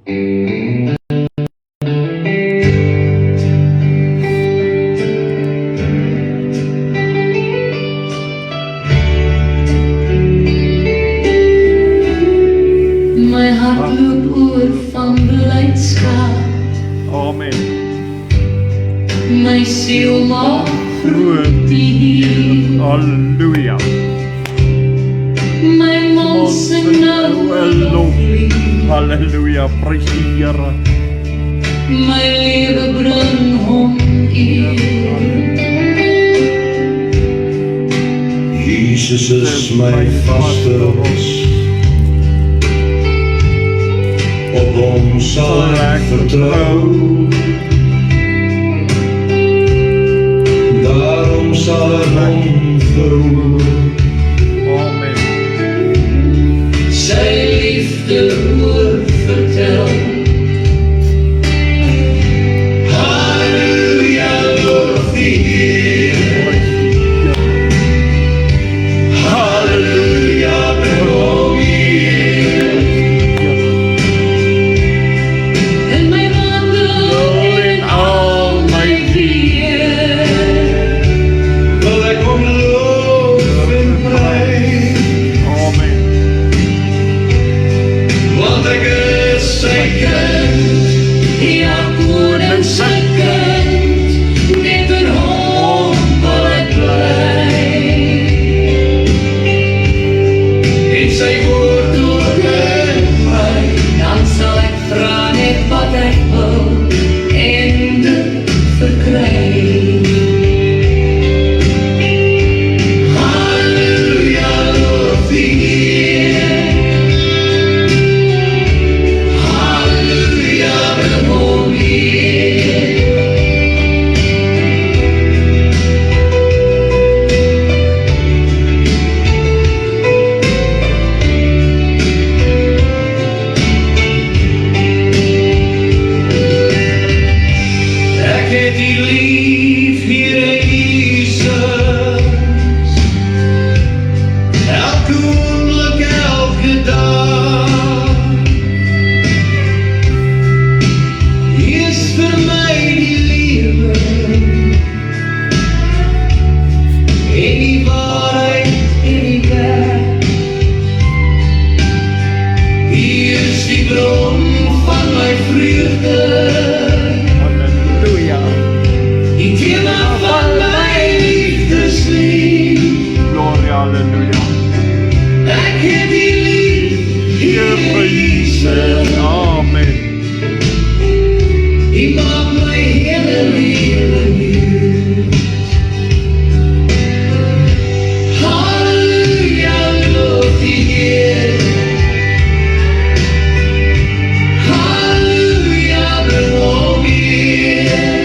My hart loop oor van blydskap. Amen. My siel maak groot die Heer. Halleluja. My mond sing nou 'n loflied. Halleluja, prys die Here. My lewe bring hom eer. Jesus is my vaste rots, op hom sal ek vertrou. Daarom sal ek hom verhoor. Amen. Sy liefde oor vertel. Halleluja, loof die Heer. Halleluja, bring hom eer. In my wandel en al my weë. Wil ek hom loof en prys, Amen. want ek is sy kind. Ja, koning sy kind, net in hom wil ek bly. En sy woord oorwin my. Dan sal ek vra net wat ek wil en dit verkry. Halleluja, loof die Heer. Halleluja, bring hom eer. Ek het U lief, Here Jesus, elke oomblik, elke dag. U is vir my die lewe en die waarheid en die weg. U is die bron van my vreugde, Halleluja. die tema van my liefdeslied. Gloria, halleluja. Ek het U lief, Here Jesus. Amen. U maak my hele lewe nuut. Halleluja, loof die Heer. Halleluja, bring hom eer.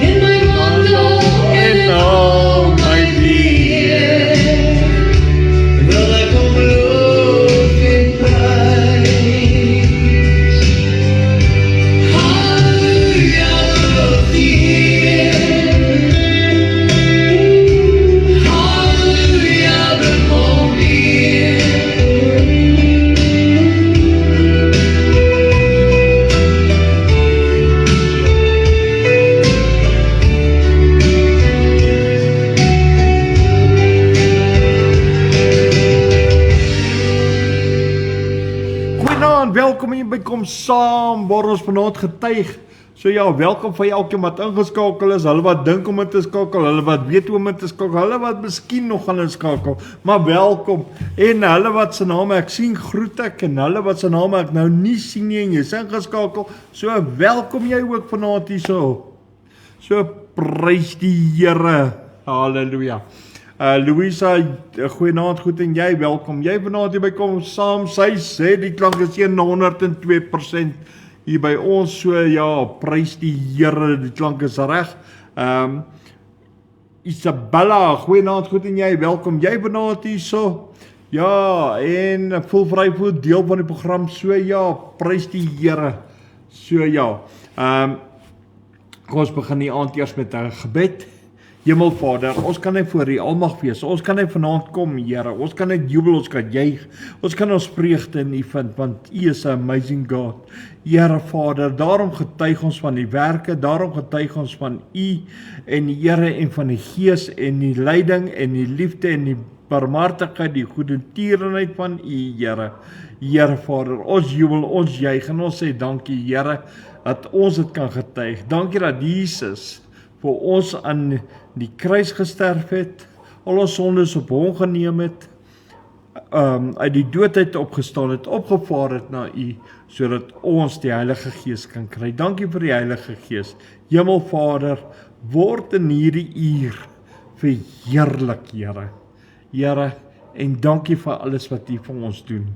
In my wandel en al my weë. Wil ek hom loof en prys. Halleluja, loof die Heer. Halleluja, bring hom eer. Goeienaand, welkom hier by Kom Saam, waar ons vanaand getuig. So ja, welkom vir elkeen wat ingeskakel is, hulle wat dink om in te skakel, hulle wat weet hoe om in te skakel, hulle wat miskien nog gaan inskakel, maar welkom. En hulle wat se name ek sien, groet ek, en hulle wat se name ek nou nie sien nie en jy's ingeskakel, so welkom jy ook vanaand hierso. So prys die Here. Halleluja. Louisa, goeienaand, goed en jy, welkom. Jy vanaand hier by Kom Saam, sy sê die klank is 102% hier by ons, so ja, prys die Here, die klank is reg. Isabella, goeienaand, goed en jy, welkom. Jy vanaand hierso. Ja, en voel vry, voel deel van die program, so ja, prys die Here. So ja, kom ons begin die aand eers met 'n gebed. Hemelvader, ons kan net voor U almag wees, ons kan net vanaand kom, Here, ons kan net jubel, ons kan juig, ons kan ons vreugde in U vind, want U is 'n amazing God. Here Vader, daarom getuig ons van die werke, daarom getuig ons van U en die Here en van die Gees en die leiding en die liefde en die barmhartigheid, die goedertierenheid van U, Here. Here Vader, ons jubel, ons juig en ons sê dankie, Here, dat ons dit kan getuig. Dankie dat Jesus vir ons aan die kruis gesterf het, al ons sondes op hom geneem het, uit die doodheid opgestaan het, opgevaar het na U, sodat ons die Heilige Gees kan kry. Dankie vir die Heilige Gees. Hemelvader, word in hierdie uur verheerlik, Here. Here, en dankie vir alles wat U vir ons doen.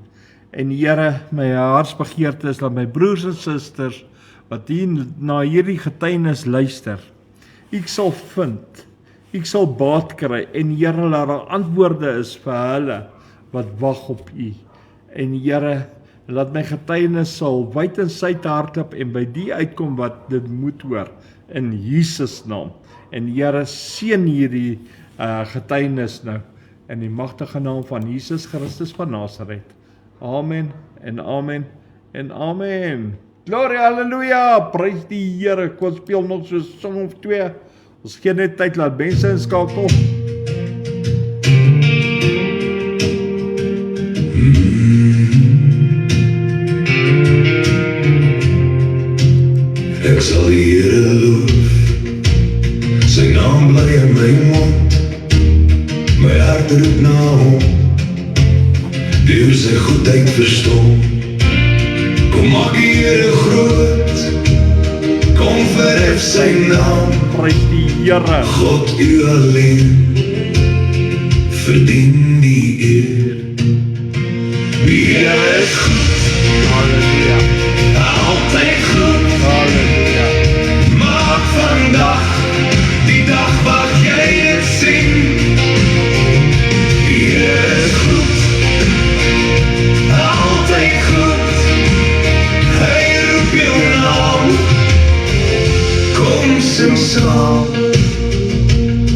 En Here, my hartsbegeerte is dat my broers en susters, wat hier na hierdie getuienis luister, ek sal vind, ek sal baat kry, en Here, laat daar antwoorde is vir hulle, wat wag op U. En Here, laat my getuienis sal wyd en suid hardloop, en by die uitkom wat dit moet hoor, in Jesus naam. En Here, seën hierdie getuienis nou, in die magtige naam van Jesus Christus van Nasaret. Amen, en amen, en amen. Gloria, halleluja, prys die Here. Kom speel nog so 'n song of 2. Ons gee net tyd, laat mense inskakel. Ek sal die Here loof, sy naam bly in my mond, my hart roep na hom, deur sy goedheid verstom. Kom maak die Here groot, kom verhef sy naam, Prys die Here. God U alleen, verdien die eer. Die Here is goed, Halleluja, altyd goed, halleluja. maak vandag die dag wat jy dit sien. Die Here is goed, altyd goed, hy roep jou naam, kom sing saam.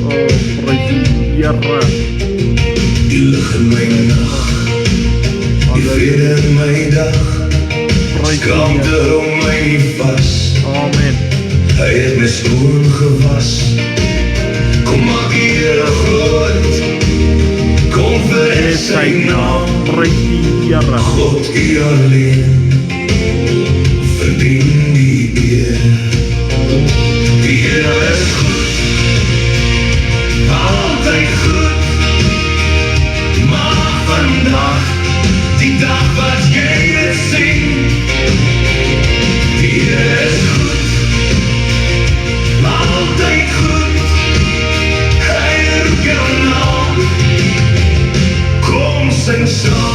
Prys die Here. Die lig in my nag, die vrede in my dag, Prys die kalmte Here. om my nie vas, Amen. hy het my skoon gewas. Kom maak die Here groot, kom verhef sy naam, Prys die Here. God U alleen, verdien die eer. Die Here is goed, altyd goed, maak vandag die dag wat jy dit sien. Die Here is goed, altyd goed, hy roep jou naam, kom sing saam.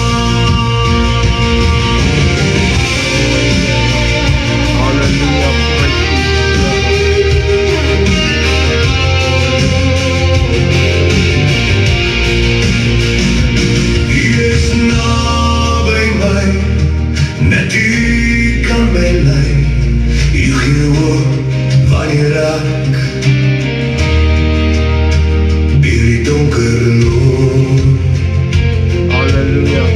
Halleluja, prys U is naby my, net U kan my lei. U gee oor wanneer ek deur die donker loop. Halleluja.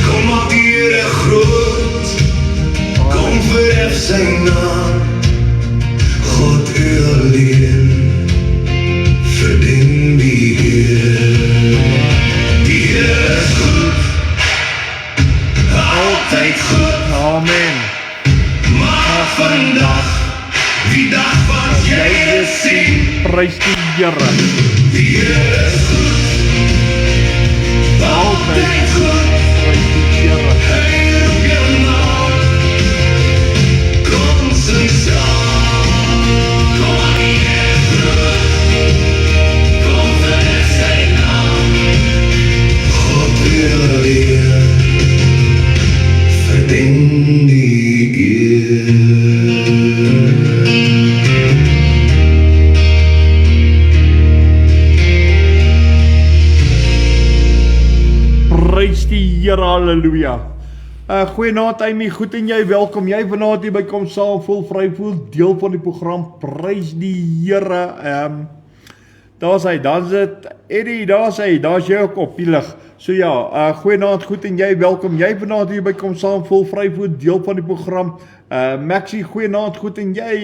Kom maak die Here groot, kom verhef sy naam, God U alleen, verdien die eer. Die Here is goed, altyd goed, Amen. maak vandag die dag wat jy dit sien. Prys die Here. Die Here is goed, altyd goed, Prys die Here. hy roep jou naam, kom sing saam. Kom aan die Here groot, kom verhef sy naam, God U alleen, verdien die eer. Prys die Here, halleluja. Goeienaand Amy, goed en jy, welkom jy vanaand hier by Kom Saam, voel vry, voel deel van die program, prys die Here. Daar is hy, dan is het Eddie, daar is hy, daar is jy ook op die lig. So ja, goeienaand, goed en jy, welkom jy vanaand hier by Kom Saam, voel vry, voel deel van die program. Maxie, goeienaand, goed en jy,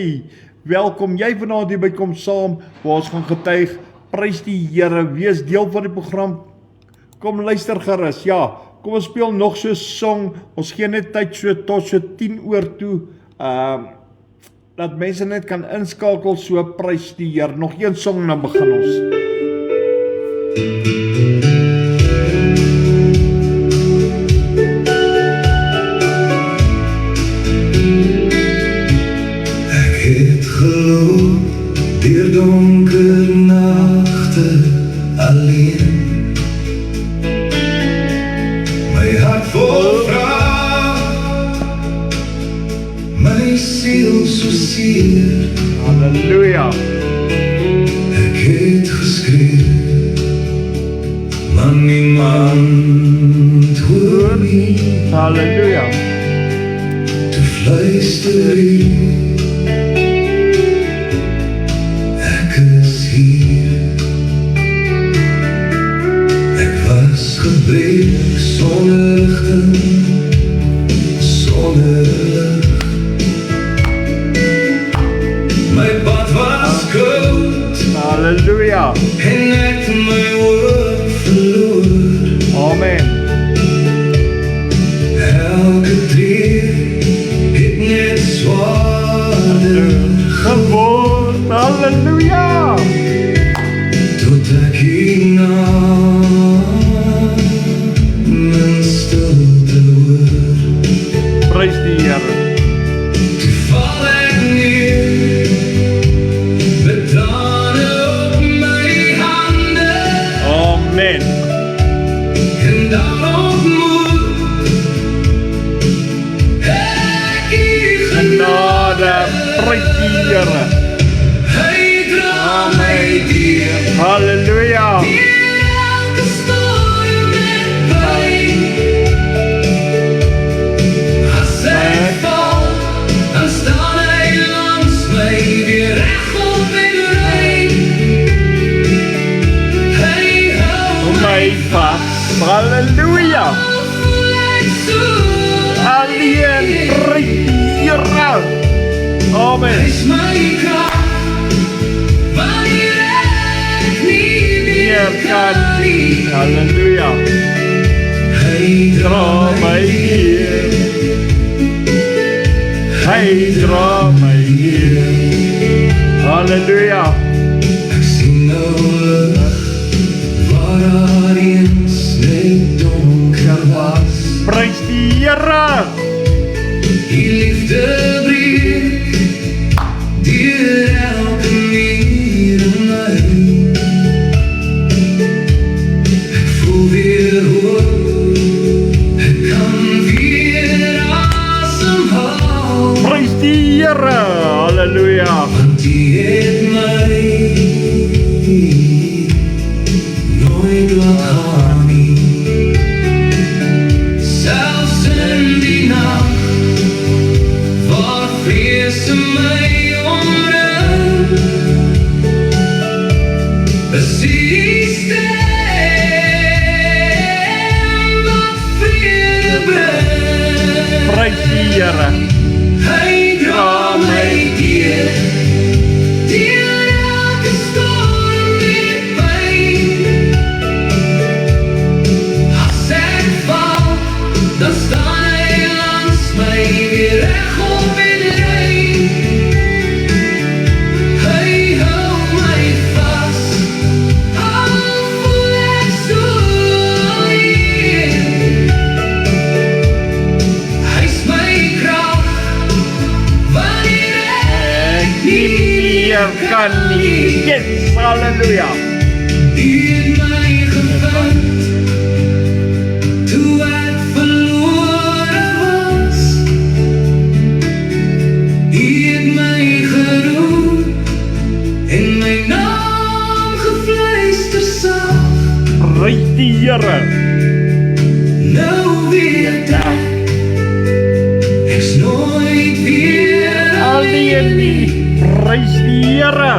welkom jy vanaand hier by Kom Saam, waar ons gaan getuig, prys die Here, wees deel van die program. Kom luister gerus, ja. Kom ons speel nog so 'n song, ons gee net tyd so tot so 10 oor toe, dat mense net kan inskakel, so prys die Here, nog een song dan begin ons. Ek het geloop deur donker nagte alleen. My hart vol vraag, my siel so seer. Halleluja. Ek het geskree, maar niemand hoor nie. Halleluja. Toe fluister jy, ek is hier. Ek was gebreek sonder ligting, sonder lig. My pad was koud Halleluja. en ek my hoop verloor. Amen. Elke tree het net zwaarder Geword, halleluja. tot ek hiernaam mijn stilte hoor. Prys die Here. Toe val ek neer, betrane op my hande, Amen. en dan ontmoet ek u Genade, prys die Here. Hy dra my deur. Halleluja. Elke storm en pyn. As ek val, dan staan hy langs my weer reg op en rein. Hy hou My vas, halleluja. voel ek so Alleen, prys die Here. Amen. Hy's my krag, wanneer ek nie Meer meer kan, kan nie. halleluja. Hy Dra my hier, hy dra my hier. Halleluja. Ek sien nou lig, waar daar eens net donker was. Prys die Here. Die liefde breek deur elke muur in my. Ek voel weer hoop, ek kan weer asemhaal. Prys die Here. Halleluja. Want die het my nooit laat gaan nie. Selfs in die nag, waar vrees my omring, is die stem wat vrede bring. Prys die Here. Hy dra my deur, deur elke storm en pyn. As ek val, dan staan hy langs my weer reg op en rein. Hy hou my vas, al voel ek so alleen. Hy's my krag, wanneer ek nie Meer kan nie. Yes, halleluja. U het my gevind, toe ek verlore was. U het my geroep en my naam gefluister sag. Prys die Here. Nou weet ek, weer alleen nie. Prys die Here.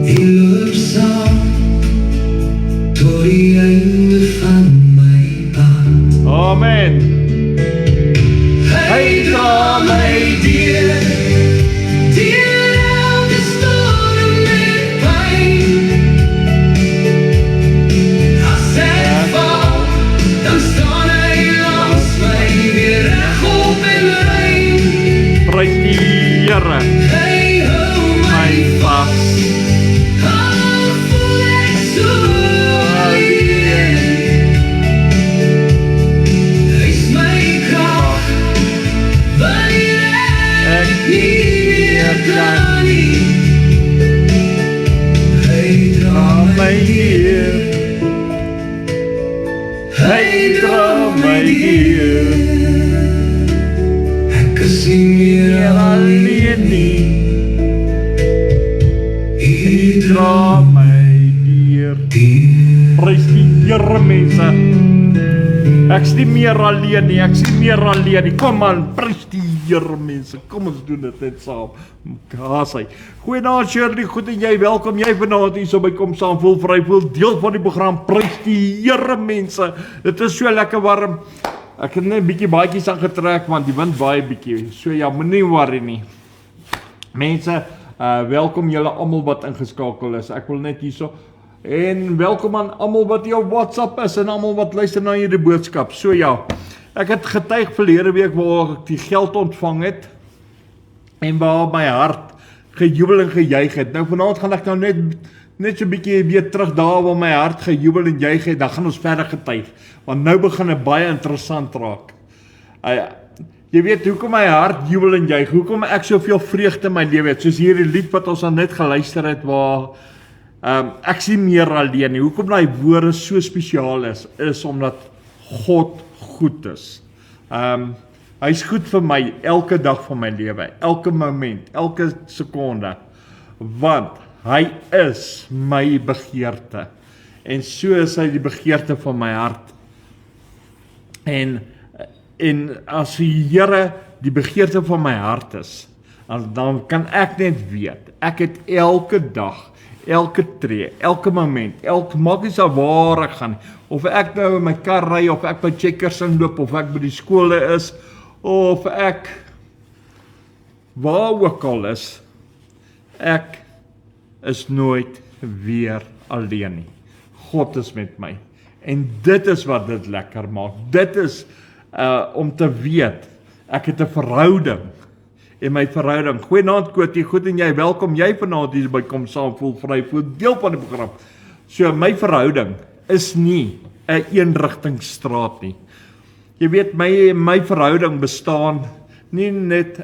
Die loop saam tot die einde van my pad. Amen. Hy dra my deur elke storm en pyn. As ek val, dan staan hy langs my weer regop en rein. Prys die Here. Hy hou my vas, al voel ek so alleen. Hy's my krag, wanneer ek nie meer kan nie. Hy dra my deur, hy dra my deur. Ek is nie meer alleen nie. Hy dra my deur. Prys die Here, mense. Ek's nie meer alleen nie, ek's nie meer alleen nie. Kom aan, prys die Here, mense. Kom ons doen dit net saam. Gaas hy. Goeienaand Shirley, goed en jy welkom. Jy vanaand hier so by Kom Saam Voel Vry Voel, deel van die program. Prys die Here, mense. Dit is so lekker warm. Ek het net 'n bietjie baadjies aangetrek want die wind waai bietjie. So ja, moenie worry nie. Mense, welkom julle almal wat ingeskakel is. Ek wil net hierso en welkom aan almal wat hier op WhatsApp is en almal wat luister na hierdie boodskap. So ja, ek het getuig verlede week waar ek die geld ontvang het en waar my hart gejubel en gejuig het. Nou vanaand gaan ek nou net so 'n bietjie weer terug daar waar my hart gejubel en juig het. Dan gaan ons verder getuig, want nou begin dit baie interessant raak. Jy weet hoekom my hart jubel en juig, hoekom ek soveel vreugde in my lewe het, soos hierdie lied wat ons aan net geluister het waar ek sien meer alleen nie. Hoekom daai woorde so spesiaal is omdat God goed is. Hy's goed vir my elke dag van my lewe, elke moment, elke sekonde, want hy is my begeerte. En so is hy die begeerte van my hart. En as die Here die begeerte van my hart is, dan kan ek net weet, ek het elke dag, elke tree, elke moment, maak nie saak waar ek gaan, of ek nou in my kar ry, of ek by Checkers inloop, of ek by die skole is, of ek waar ook al is, ek is nooit weer alleen nie. God is met my. En dit is wat dit lekker maak. Dit is om te weet, ek het 'n verhouding. En my verhouding, goeienaand Kotie, goed en jy, welkom jy vanaand hier by Kom Saam Voel Vry Voel, deel van die program. So my verhouding is nie 'n eenrigtingstraat nie. Jy weet, my verhouding bestaan nie net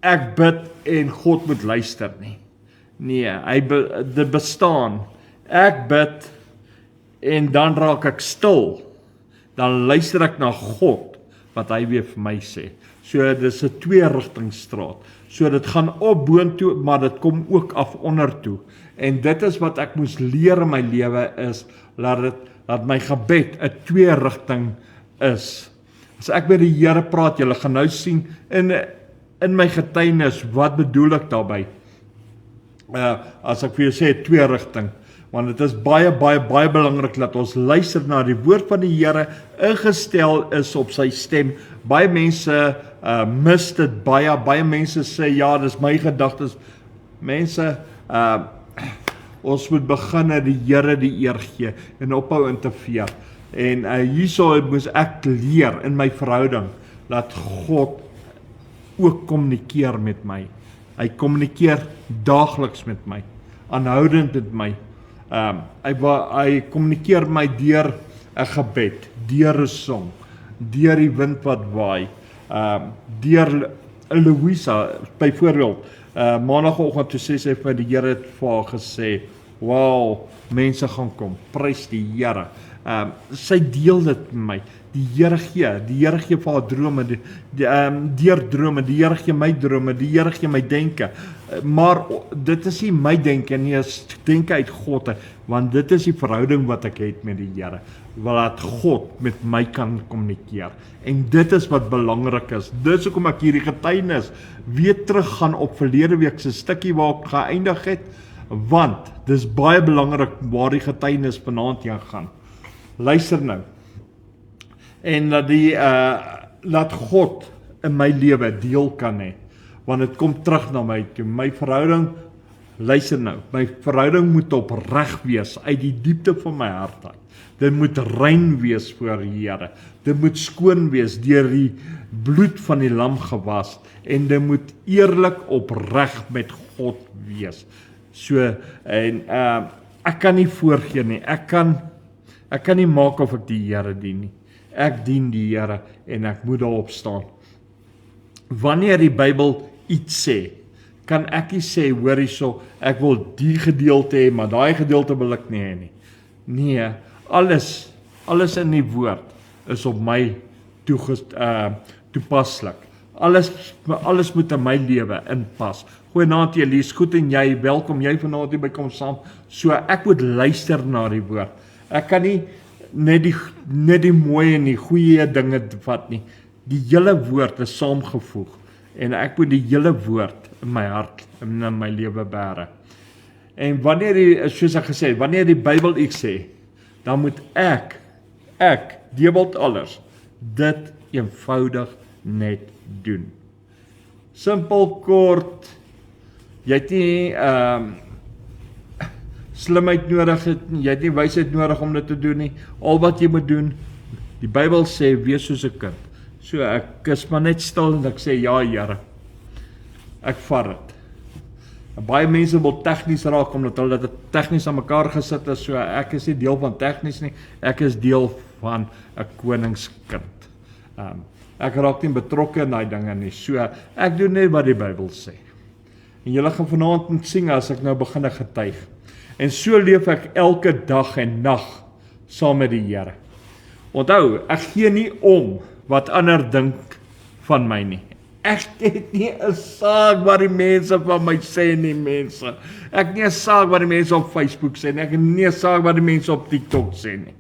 ek bid en God moet luister nie. Nee, dit bestaan, ek bid en dan raak ek stil, dan luister ek na God, wat hy weer vir my sê. So dis 'n tweerigtingstraat. So dit gaan op boontoe, maar dit kom ook af ondertoe. En dit is wat ek moes leer in my lewe is, dat my gebed 'n tweerigting is. As ek met die Here praat, julle gaan nou sien in my getuienis, wat bedoel ek daarby? As ek vir jou sê tweerigting, want dit is baie belangrik dat ons luister na die woord van die Here, ingestel is op sy stem. Baie mense mis dit baie mense sê, ja, dis my gedagtes. Mense, ons moet begin die Here die eer gee en ophou interfereer. En hierso moes ek leer in my verhouding, dat God ook kommunikeer met my. Hy kommunikeer daagliks met my, aanhoudend met my. Hy kommunikeer my deur 'n gebed, deur 'n song, deur die wind wat waai, deur Louisa, byvoorbeeld, maandagoggend toe sê sy vir die Here het vir haar gesê, wow, mense gaan kom, prys die Here. Sy deel dit met my. Die Here gee vir haar drome, deur drome, die Here gee my drome, die Here gee my denke. Maar dit is nie my denke nie, is denke uit God, want dit is die verhouding wat ek het met die Here. dat God met my kan kommunikeer. En dit is wat belangrik is. Dis hoekom ek hierdie getuienis weer terug gaan op verlede week se stukkie waar ek geëindig het, want dis baie belangrik waar die getuienis vanaand heen gaan. Luister nou. En dat God in my lewe deel kan hê, want dit kom terug na my toe. My verhouding, luister nou, my verhouding moet opreg wees uit die diepte van my hart uit. Dit moet rein wees voor die Here. Dit moet skoon wees deur die bloed van die lam gewas en dit moet eerlik opreg met God wees. So en ek kan nie voorgee nie. Ek kan nie maak of ek die Here dien nie. Ek dien die Here en ek moet daarop staan. Wanneer die Bybel iets sê, kan ek nie sê, hoor hierso, ek wil die gedeelte hê, maar daai gedeelte wil ek nie hê nie. Nee, alles in die woord is op my toepaslik. Alles moet in my lewe inpas. Goeienaand Elies, goed en jy, welkom jy vanaand hier by Kom Saam. So ek moet luister na die woord. Ek kan nie net die mooi en die goeie dinge vat nie. Die hele woord is saamgevoeg en ek moet die hele woord in my hart en in my lewe bære. En soos ek gesê, wanneer die Bybel iets sê, dan moet ek, Dewald Allers, dit eenvoudig net doen. Simpel, kort, jy het nie slimheid nodig, jy het nie wysheid nodig om dit te doen nie. Al wat jy moet doen, die Bybel sê, wees soos 'n kind. So ek is maar net stil en ek sê, ja Here, ek vat dit. Baie mense wil tegnies raak, omdat hulle dit tegnies aan mekaar gesit is, so ek is nie deel van tegnies nie, ek is deel van 'n koningskind. Ek raak nie betrokke in daai dinge nie, so ek doen net wat die Bybel sê. En julle gaan vanaand moet sien as ek nou begin getuig. En so leef ek elke dag en nag saam met die Here. Onthou, ek gee nie om wat ander dink van my nie. Ek het nie 'n saak wat die mense van my sê nie, mense. Ek het nie 'n saak wat die mense op Facebook sê nie. Ek het nie 'n saak wat die mense op TikTok sê nie.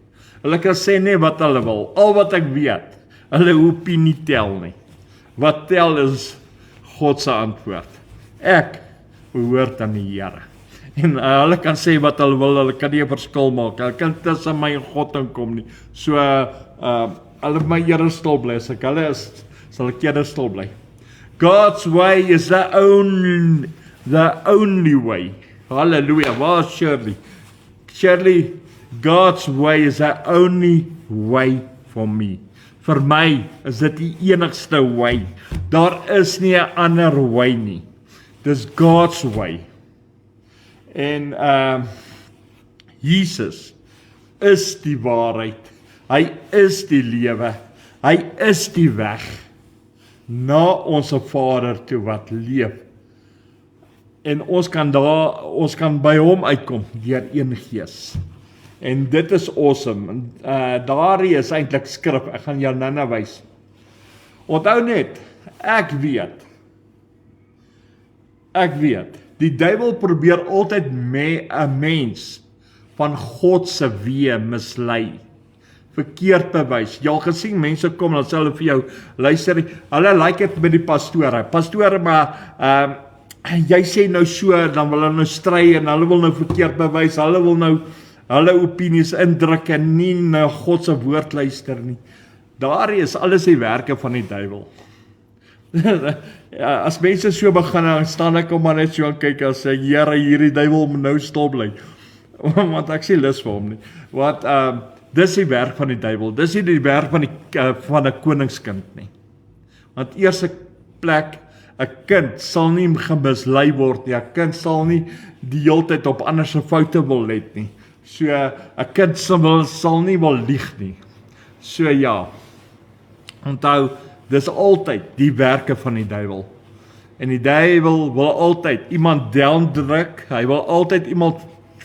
Hulle kan sê net wat hulle wil. Al wat ek weet, hulle opinie tel nie. Wat tel is God se antwoord. Ek behoort aan die Here. En hulle kan sê wat hulle wil, hulle kan nie 'n verskil maak. Hulle kan tussen my en God inkom nie. So hulle my Here stil bly, as ek hulle is, sal ek eerder stil bly. God's way is the only way. Hallelujah. Waar is Shirley? Shirley, God's way is the only way for me. Vir my is dit die enigste way. Daar is nie 'n ander way nie. Dis God's way. En Jesus is die waarheid. Hy is die lewe. Hy is die weg na ons Vader toe wat leef. En ons kan by hom uitkom deur een Gees. En dit is awesome. Daardie is eintlik skrif. Ek gaan jou nou wys. Onthou net, ek weet, die duiwel probeer altyd 'n mens van God se weë mislei. Verkeerd bewys. Jy al gesien mense kom, dan sê hulle vir jou, luister, hulle like dit met die pastore, maar jy sê nou so, dan wil hulle nou stry en hulle wil nou verkeerd bewys, hulle wil nou hulle opinies indruk en nie na God se woord luister nie. Daar is alles die werke van die duiwel. Ja, as mense so begin, dan staan ek maar net so en kyk en sê, Here, hierdie duiwel moet nou stil bly. Want ek sê lus vir hom nie. Want dis die werk van die duiwel. Dis nie die werk van 'n koningskind nie. Want eerste plek, 'n kind sal nie gemislei word nie. 'n Kind sal nie die hele tyd op ander se foute wil let nie. So 'n kind sal nie wil lieg nie. So ja. Onthou, dis altyd die werke van die duiwel. En die duiwel wil altyd iemand downdruk. Hy wil altyd iemand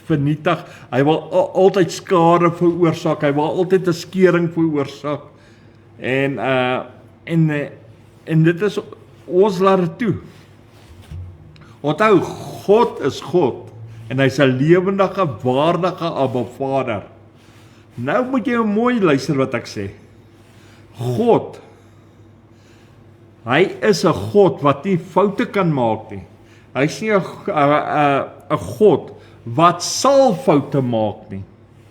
vernietig. Hy wil altyd skade veroorsaak. Hy wil altyd 'n skeuring veroorsaak. En dit is ons laat dit toe. Onthou, God is God en hy's 'n lewendige, waardige Abba Vader Nou moet jy mooi luister wat ek sê. God, hy is 'n God wat nie foute kan maak nie. Hy is nie 'n God wat sal foute maak nie.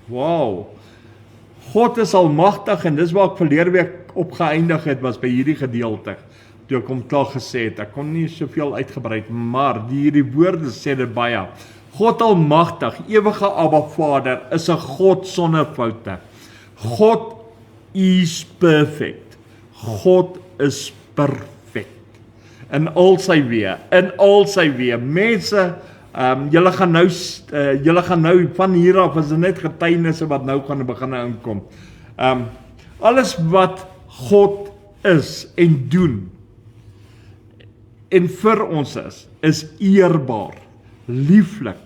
Wow. God is almagtig en dis waar ek verlede week op geëindig het, was by hierdie gedeelte. Toe ek hom klaar gesê het, ek kon nie soveel uitgebrei, maar hierdie woorde sê dit baie. God almagtig, ewige Abba Vader, is 'n God sonder foute. God is perfect. God is perfect. In al sy weë. Mense, julle gaan nou van hier af, is dit net getuienisse wat nou gaan begin inkom. Alles wat God is en doen, en vir ons is eerbaar, lieflik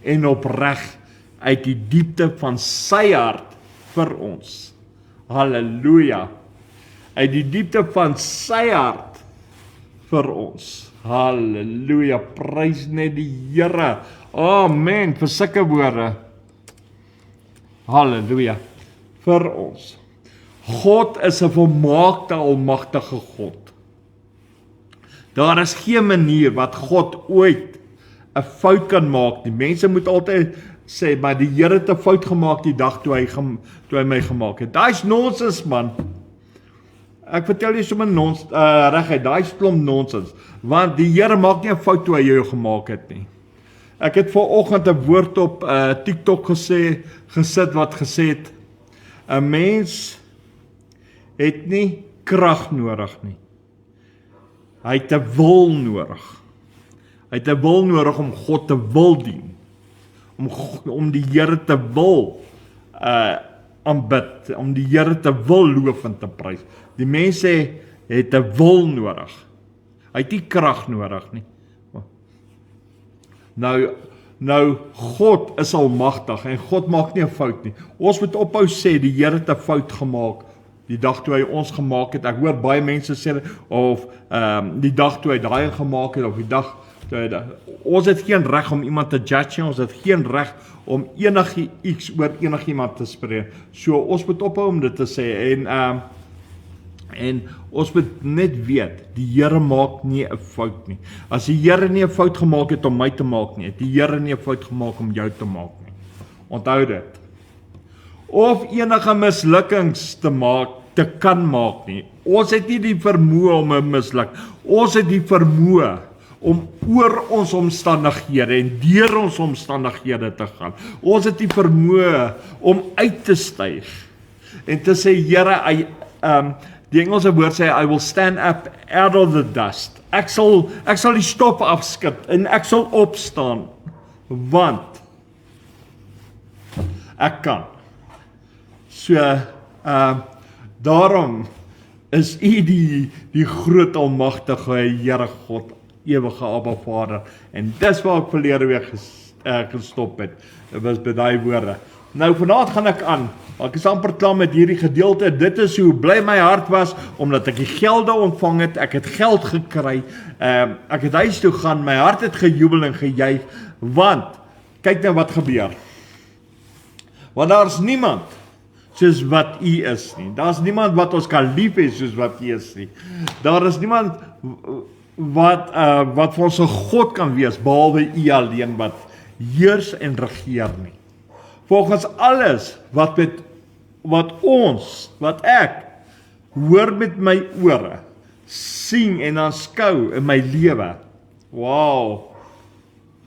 en opreg uit die diepte van sy hart vir ons. Halleluja. Uit die diepte van sy hart vir ons. Halleluja. Prys net die Here. Amen. Vir sulke woorde. Halleluja. Vir ons. God is 'n volmaakte, almagtige God. Daar is geen manier wat God ooit 'n fout kan maak nie. Mense moet altyd sê, maar die Here het 'n fout gemaak die dag toe hy my gemaak het. Daai is nonsens, man. Ek vertel jy sommer reguit, daai is klomp nonsens, want die Here maak nie 'n fout toe hy jou gemaak het nie. Ek het vanoggend 'n woord op TikTok gesit wat gesê het, 'n mens het nie krag nodig nie. Hy het 'n wil nodig. Hy het 'n wil nodig om God te wil dien. Om die Here te wil aanbid, om die Here te wil loof en te prys. Die mense het 'n wil nodig. Hy het nie krag nodig nie. Nou God is almagtig en God maak nie 'n fout nie. Ons moet ophou sê die Here het 'n fout gemaak die dag toe hy ons gemaak het. Ek hoor baie mense sê of die dag toe hy daai gemaak het of die dag toe hy ons het geen reg om iemand te judge nie. Ons het geen reg om iets oor enigiemand te spreek. So ons moet ophou om dit te sê en ons moet net weet, die Here maak nie 'n fout nie. As die Here nie 'n fout gemaak het om my te maak nie, het die Here nie 'n fout gemaak om jou te maak nie. Onthou dit. Of enige mislukkings te kan maak nie. Ons het nie die vermoë om 'n misluk. Ons het die vermoë om oor ons omstandighede en deur ons omstandighede te gaan. Ons het die vermoë om uit te styg en te sê, Here, die Engelse woord sê, I will stand up out of the dust. Ek sal die stof afskud en ek sal opstaan, want ek kan. So, daarom is U die groot almagtige Here God, ewige Abba Vader. En dis waar ek verlede week gestop het. Dit was by daai woorde. Nou vanaand gaan ek aan. Ek is amper klaar met hierdie gedeelte. Dit is hoe bly my hart was, omdat ek die gelde ontvang het. Ek het geld gekry. Ek het huis toe gaan. My hart het gejubel en gejuig. Want, kyk nou wat gebeur. Want daar's niemand soos wat U is nie. Daar's niemand wat ons kan lief hê soos wat U is nie. Daar is niemand wat vir ons 'n God kan wees, behalwe U alleen wat heers en regeer nie. Volgens alles wat ek hoor met my ore, sien en aanskou in my lewe, wow,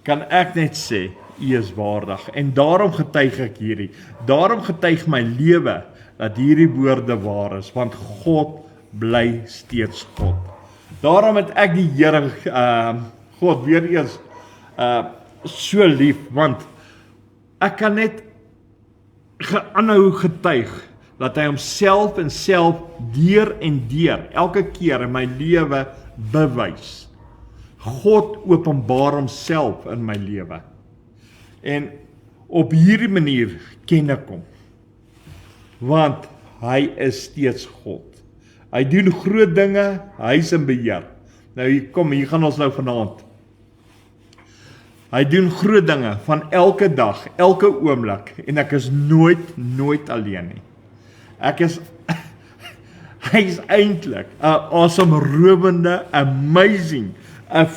kan ek net sê, U is waardig. En daarom getuig ek hierdie. Daarom getuig my lewe dat hierdie woorde waar is, want God bly steeds God. Daarom het ek die Here God weer eens so lief, want ek kan net aanhou getuig dat hy homself en self deur en deur elke keer in my lewe bewys. God openbaar homself in my lewe. En op hierdie manier ken ek hom. Want hy is steeds God. Hy doen groot dinge, hy is in beheer. Nou hier gaan ons nou vanaand. Hy doen groot dinge van elke dag, elke oomblik en ek is nooit alleen nie. Ek is hy is eintlik 'n asemrowende, amazing, hy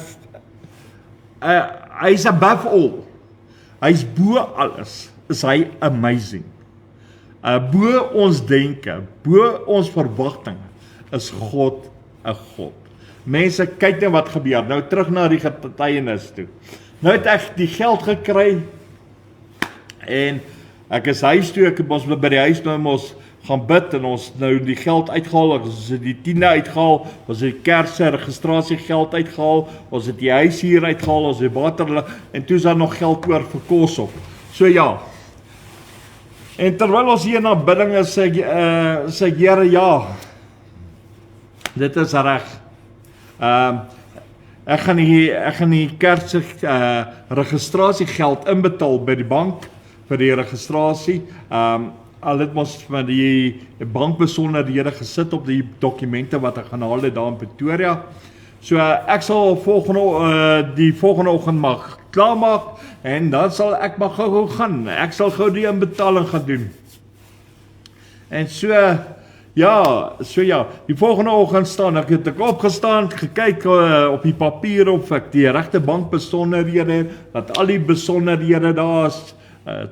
is above all. Hy is bo alles, is hy amazing. Bo ons denke, bo ons verwagtinge, is God 'n God. Mense, kyk net wat gebeur. Nou terug na die getuienis toe. Nou het ek die geld gekry en ek is huis toe, ek het ons by die huis nou mos gaan bid en ons nou die geld uitgehaal, ons het die 10de uitgehaal, ons het die kerk se registrasiegeld uitgehaal, ons het die huis hier uitgehaal, ons het water en toe is daar nog geld oor vir kos op. So ja. En terwyl ons hier na bidding is, sê ek, Here, ja, dit is reg. Ek gaan die kerk se registrasiegeld inbetaal by die bank vir die registrasie. Al het ons van die bankbesonderhede gesit op die dokumente wat ek gaan haal het daar in Pretoria. So ek sal die volgende oggend mag klaarmaak en dan sal ek maar gou gaan. Ek sal gou die inbetaling gaan doen. En die volgende oggend het ek opgestaan, gekyk op die papier of ek die regte bankbesonderhede, dat al die besonderhede daar is,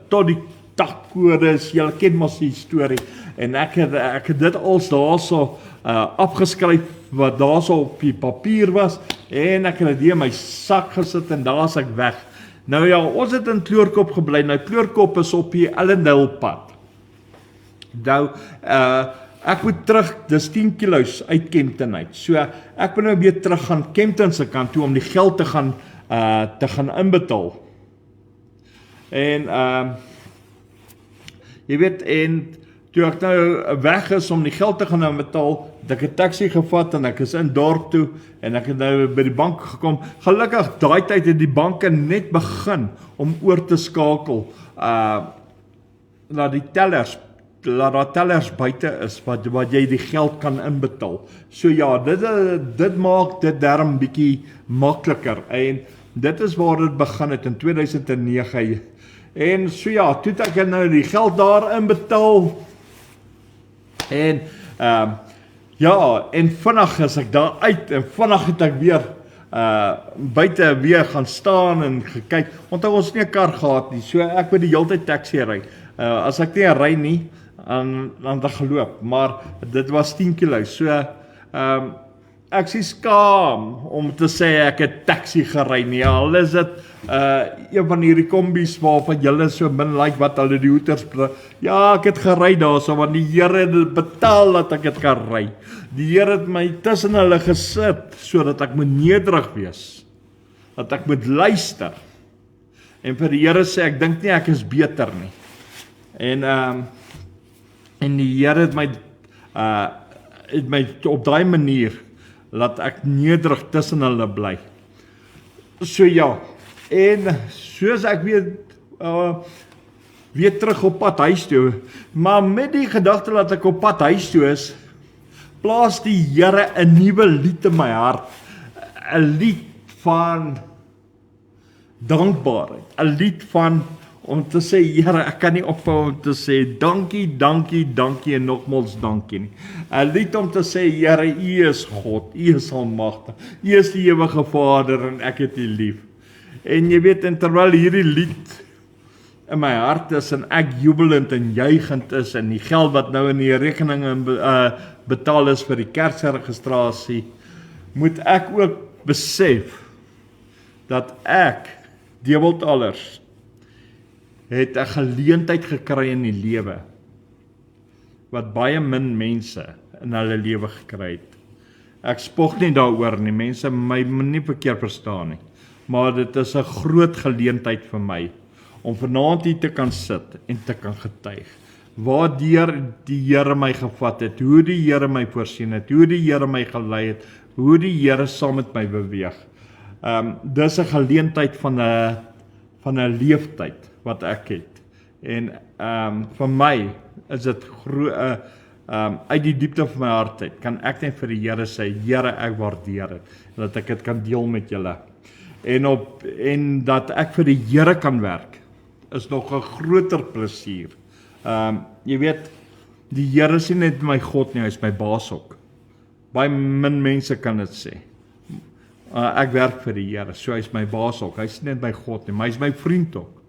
tot die takkodes, julle ken mos die storie, en ek het dit als daarso afgeskryf, wat daarso op die papier was, en ek het dit hier in my sak gesit, en daar is ek weg. Nou ja, ons het in Kloorkop gebly, nou Kloorkop is op die Ellendale pad. Nou, ek moet terug, dis 10 kilos uit Kempton uit, so ek moet nou weer terug gaan Kempton se kant toe, om die geld te gaan inbetaal. En, jy weet, en toe ek nou weg is om die geld te gaan inbetaal, het ek 'n taxi gevat en ek is in dorp toe en ek het nou by die bank gekom. Gelukkig daai tyd het die banke net begin om oor te skakel na die tellers, laat daar tellers buite is wat jy die geld kan inbetaal. So ja, dit maak dit darm bietjie makliker en dit is waar dit begin het in 2009. En so ja, toe het ek nou die geld daar inbetaal en en vinnig is ek daar uit en vinnig het ek weer buite weer gaan staan en gekyk, want ons het nie 'n kar gehad nie, so ek moet die hele tyd taxi ry. As ek nie ry nie, dan het ek geloop, maar dit was 10 kilo, so ek is skaam om te sê ek het taxi gery nie, al is dit een van hierdie kombies waarvan julle so min like wat hulle die hoeters, ja, ek het gery daar, so want die Here het betaal dat ek het kan ry. Die Here het my tussen hulle gesit, so dat ek moet nederig wees, dat ek moet luister, en vir die Here sê, ek dink nie ek is beter nie, en die Here het my op daai manier, laat ek nederig tussen hulle bly. So ja, en soos ek weer terug op pad huis toe, maar met die gedagte dat ek op pad huis toe is, plaas die Here 'n nuwe lied in my hart, 'n lied van dankbaarheid, 'n lied van om te sê, Here, ek kan nie ophou om te sê, dankie, dankie, dankie en nogmaals dankie nie. 'n lied om te sê, Here, U is God, U is almagtig, U is die ewige Vader en ek het U lief. En jy weet, en terwyl hierdie lied in my hart is en ek jubelend en juigend is en die geld wat nou in die rekening betaal is vir die kerk se registrasie, moet ek ook besef dat ek, Dewald Allers, het 'n geleentheid gekry in die lewe wat baie min mense in hulle lewe gekry het. Ek spog nie daaroor nie, mense my nie verkeerd verstaan nie, maar dit is 'n groot geleentheid vir my om vanaand hier te kan sit en te kan getuig waardeur die Here my gevat het, hoe die Here my voorsien het, hoe die Here my gelei het, hoe die Here saam met my beweeg. Dis 'n geleentheid van 'n leeftyd wat ek het. En vir my is dit uit die diepte van my hart uit, kan ek net vir die Here sê, Here, ek waardeer dit, dat ek dit kan deel met julle. en dat ek vir die Here kan werk, is nog 'n groter plesier. Jy weet, die Here is nie net my God nie, hy is my baas ook. Baie min mense kan dit sê. Ek werk vir die Here, so hy is my baas ook. Hy is nie net my God nie, maar hy is my vriend ook.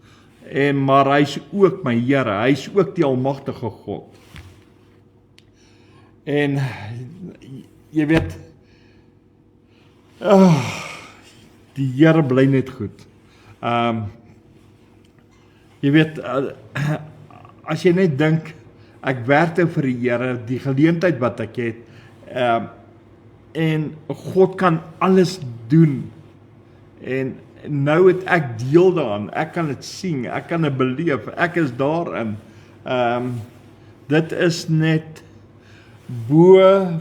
Maar hy is ook my Here, hy is ook die almagtige God. En jy weet, die Here bly net goed. Jy weet, as jy net dink, ek werk nou vir die Here, die geleentheid wat ek het, en God kan alles doen, en nou het ek deel daaraan, ek kan dit sien, ek kan dit beleef, ek is daarin. Dit is net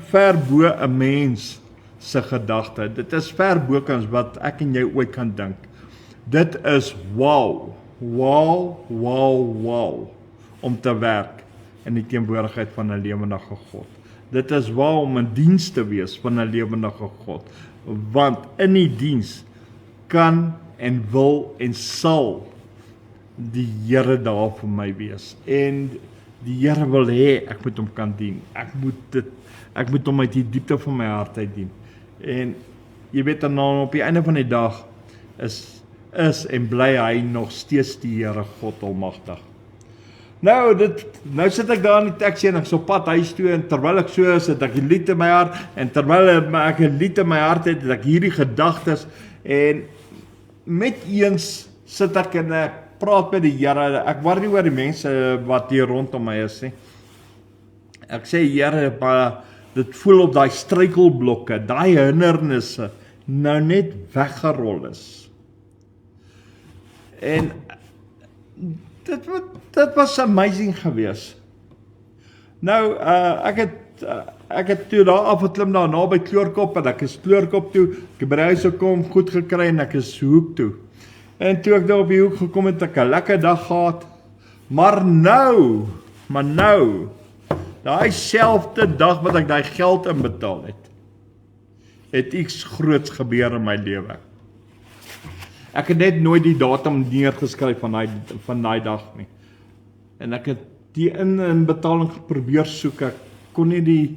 ver bo 'n mens se gedagte. Dit is ver bokans wat ek en jy ooit kan dink. Dit is wow, om te werk in die teenwoordigheid van 'n lewendige God. Dit is wow om in diens te wees van 'n lewendige God, want in die diens kan en wil en sal die Here daar vir my wees, en die Here wil hê ek moet hom kan dien, ek moet hom uit die diepte van my hart uit dien, en jy weet dan op die einde van die dag is en bly hy nog steeds die Here God almagtig. Nou sit ek daar in die taxi en ek is op pad huis toe, en terwyl ek so sit ek 'n lied in my hart, en terwyl ek 'n lied in my hart het ek hierdie gedagtes, en met eens sit ek en ek praat met die Here. Ek worry nie oor die mense wat hier rondom my is nie. Ek sê Here, maar dit voel op daai struikelblokke, daai hindernisse nou net weggerol is. En dit was amazing geweest. Nou, ek het toe daar afgeklim daar naby Kleurkop, en ek is Kleurkop toe, ek het by die huis gekom, goed gekry, en ek is hoek toe. En toe ek daar op die hoek gekom het, ek 'n lekker dag gehad, maar nou, daai selfde dag wat ek daai geld inbetaal het iets groots gebeur in my lewe. Ek het net nooit die datum neergeskryf van daai dag nie. En ek het die inbetaling probeer soek, ek kon nie die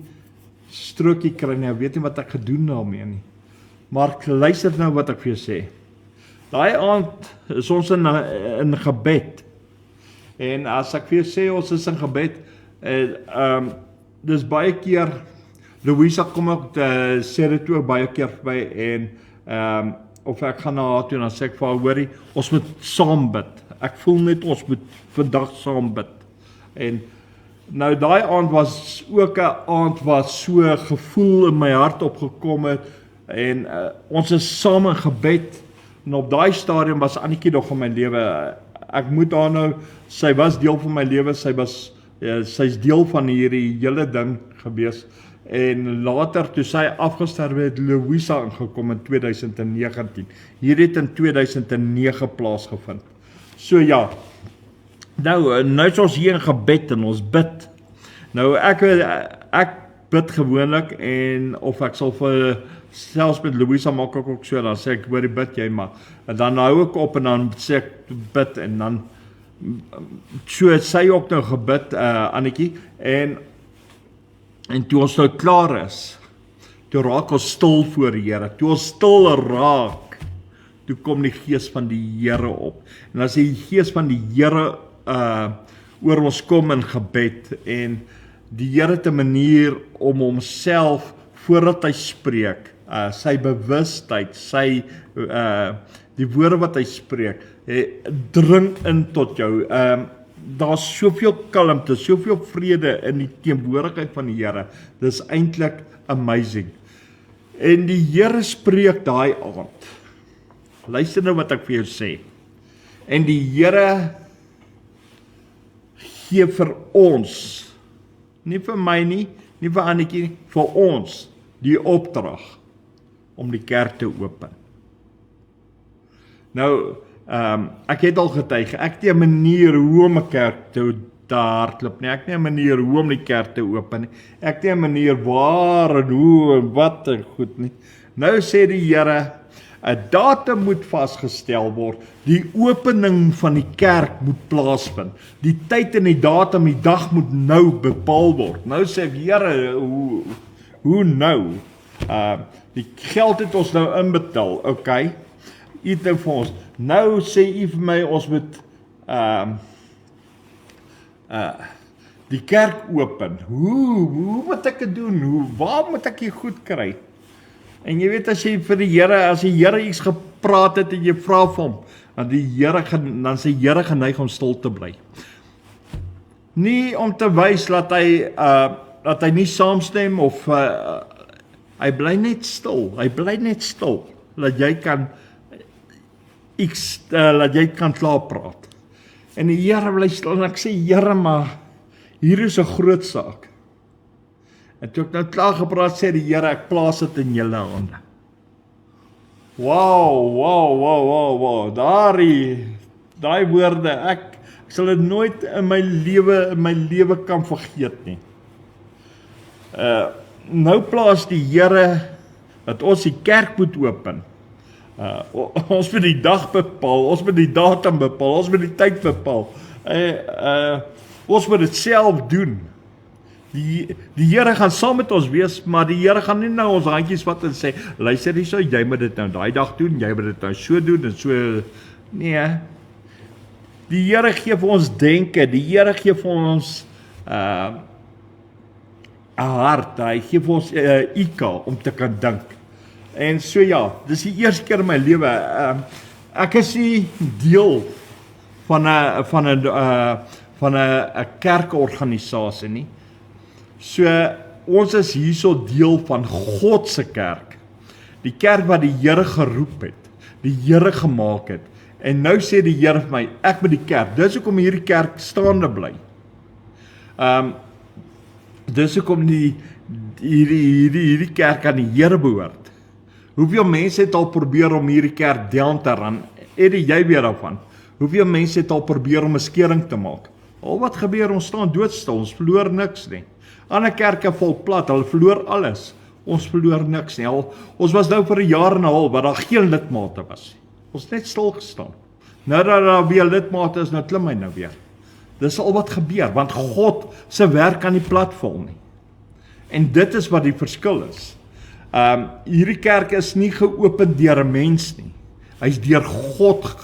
strokie kry nie, ek weet nie wat ek gedoen daarmee nie. Maar luister nou wat ek vir jou sê. Daai aand is ons in gebed. En as ek vir jou sê ons is in gebed, dis baie keer, Louisa kom ook, sê dit ook baie keer vir my, en of ek gaan na haar toe, en dan sê ek vir haar, hoorie, ons moet saam bid. Ek voel net ons moet vandag saam bid. En nou daai aand was ook 'n aand wat so gevoel in my hart opgekom het, en ons is saam in gebed, en op daai stadium was Annetjie nog in my lewe. Ek moet haar nou, sy was deel van my lewe, sy's deel van hierdie hele ding gewees. En later, toe sy afgesterwe het, Louisa ingekom in 2019. Hier het in 2009 plaasgevind. So ja, nou is ons hier in gebed en ons bid. Nou ek bid gewoonlik, en of ek sal selfs met Louisa maak ek ook so, dan sê ek, hoorie, bid jy maar. En dan hou ek op en dan sê ek bid, en dan so het sy ook nou gebid, Annetjie, en toe ons nou klaar is, toe raak ons stil voor die Here. Toe ons stil raak, toe kom die Gees van die Here op. En as die Gees van die Here oor ons kom in gebed, en die Here het 'n manier om homself, voordat hy spreek, sy bewustheid, die woorde wat hy spreek, dring in tot jou. Daar's soveel kalmte, soveel vrede in die teenwoordigheid van die Here. Dis eintlik amazing. En die Here spreek daai aand. Luister nou wat ek vir jou sê. En die Here gee vir ons, nie vir my nie vir Annetjie nie, vir ons, die opdrag om die kerk te open. Nou, ek het al getuig, ek het nie 'n manier hoe om 'n kerk te hardloop nie, ek het nie 'n manier hoe om die kerk te open nie, ek het nie 'n manier waar en hoe en wat en goed nie. Nou sê die Here, 'n datum moet vasgestel word, die opening van die kerk moet plaasvind, die tyd en die datum, die dag moet nou bepaal word. Nou sê ek, Here, hoe nou? Die geld het ons nou inbetaal, okay, u het nou vir ons, nou sê u vir my, ons moet, die kerk open, hoe moet ek dit doen, waar moet ek hier goed kry? En jy weet, as jy vir die Here iets gepraat het, en jy vra vir hom, dan sê die Here geneig om stil te bly. Nie om te wys dat hy nie saamstem, of hy bly net stil, dat jy kan klaar praat. En die Here bly stil, en ek sê, Here, maar hier is 'n groot saak. En toe ek nou klaar gepraat, sê die Here, ek plaas dit in julle hande. Wow, daai woorde, ek sal dit nooit in my lewe kan vergeet nie. Nou plaas die Here, dat ons die kerk moet open. Ons moet die dag bepaal, ons moet die datum bepaal, ons moet die tyd bepaal. Ons moet dit self doen. Die Here gaan saam met ons wees, maar die Here gaan nie nou ons handjies vat en sê, luister hierso, jy moet dit nou daai dag doen, jy moet dit nou so doen, en so, nee. Die Here gee vir ons denke, die Here gee vir ons 'n hart, hy gee vir ons IQ om te kan dink. En so ja, dis die eerste keer in my lewe, ek is nie deel van 'n kerkorganisasie nie. So, ons is hierso deel van God se kerk. Die kerk wat die Here geroep het, die Here gemaak het. En nou sê die Here vir my, ek moet die kerk, dis hoekom hierdie kerk staande bly. Dis hoekom hierdie kerk aan die Here behoort. Hoeveel mense het al probeer om hierdie kerk down te run? Eddie, jy weet daarvan. Hoeveel mense het al probeer om 'n skering te maak? Al wat gebeur, ons staan doodstil, ons verloor niks nie. Ander kerke val plat, hulle verloor alles. Ons verloor niks nie. Ons was nou vir 1 jaar en 'n half, wat daar geen lidmate was. Ons het net stil gestaan. Nou dat daar weer lidmate is, nou klim hy nou weer. Dis al wat gebeur, want God se werk kan nie platval nie. En dit is wat die verskil is. Hierdie kerk is nie geopen deur 'n mens nie. Hy's deur God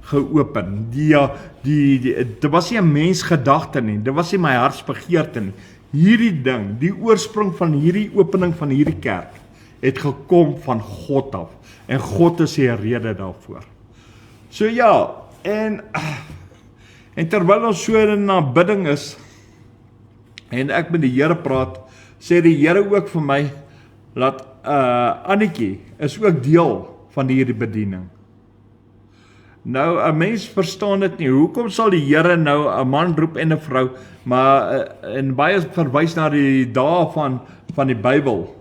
geopen. Dit was nie 'n mens gedagte nie, dit was nie my hartsbegeerte nie. Hierdie ding, die oorsprong van hierdie opening van hierdie kerk, het gekom van God af. En God is die rede daarvoor. So ja, en terwyl ons so in aanbidding is, en ek met die Here praat, sê die Here ook vir my, dat Annetjie is ook deel van hierdie bediening. Nou, 'n mens verstaan dit nie, hoekom sal die Here nou 'n man roep en 'n vrou, maar, en baie verwys na die dae van die Bybel,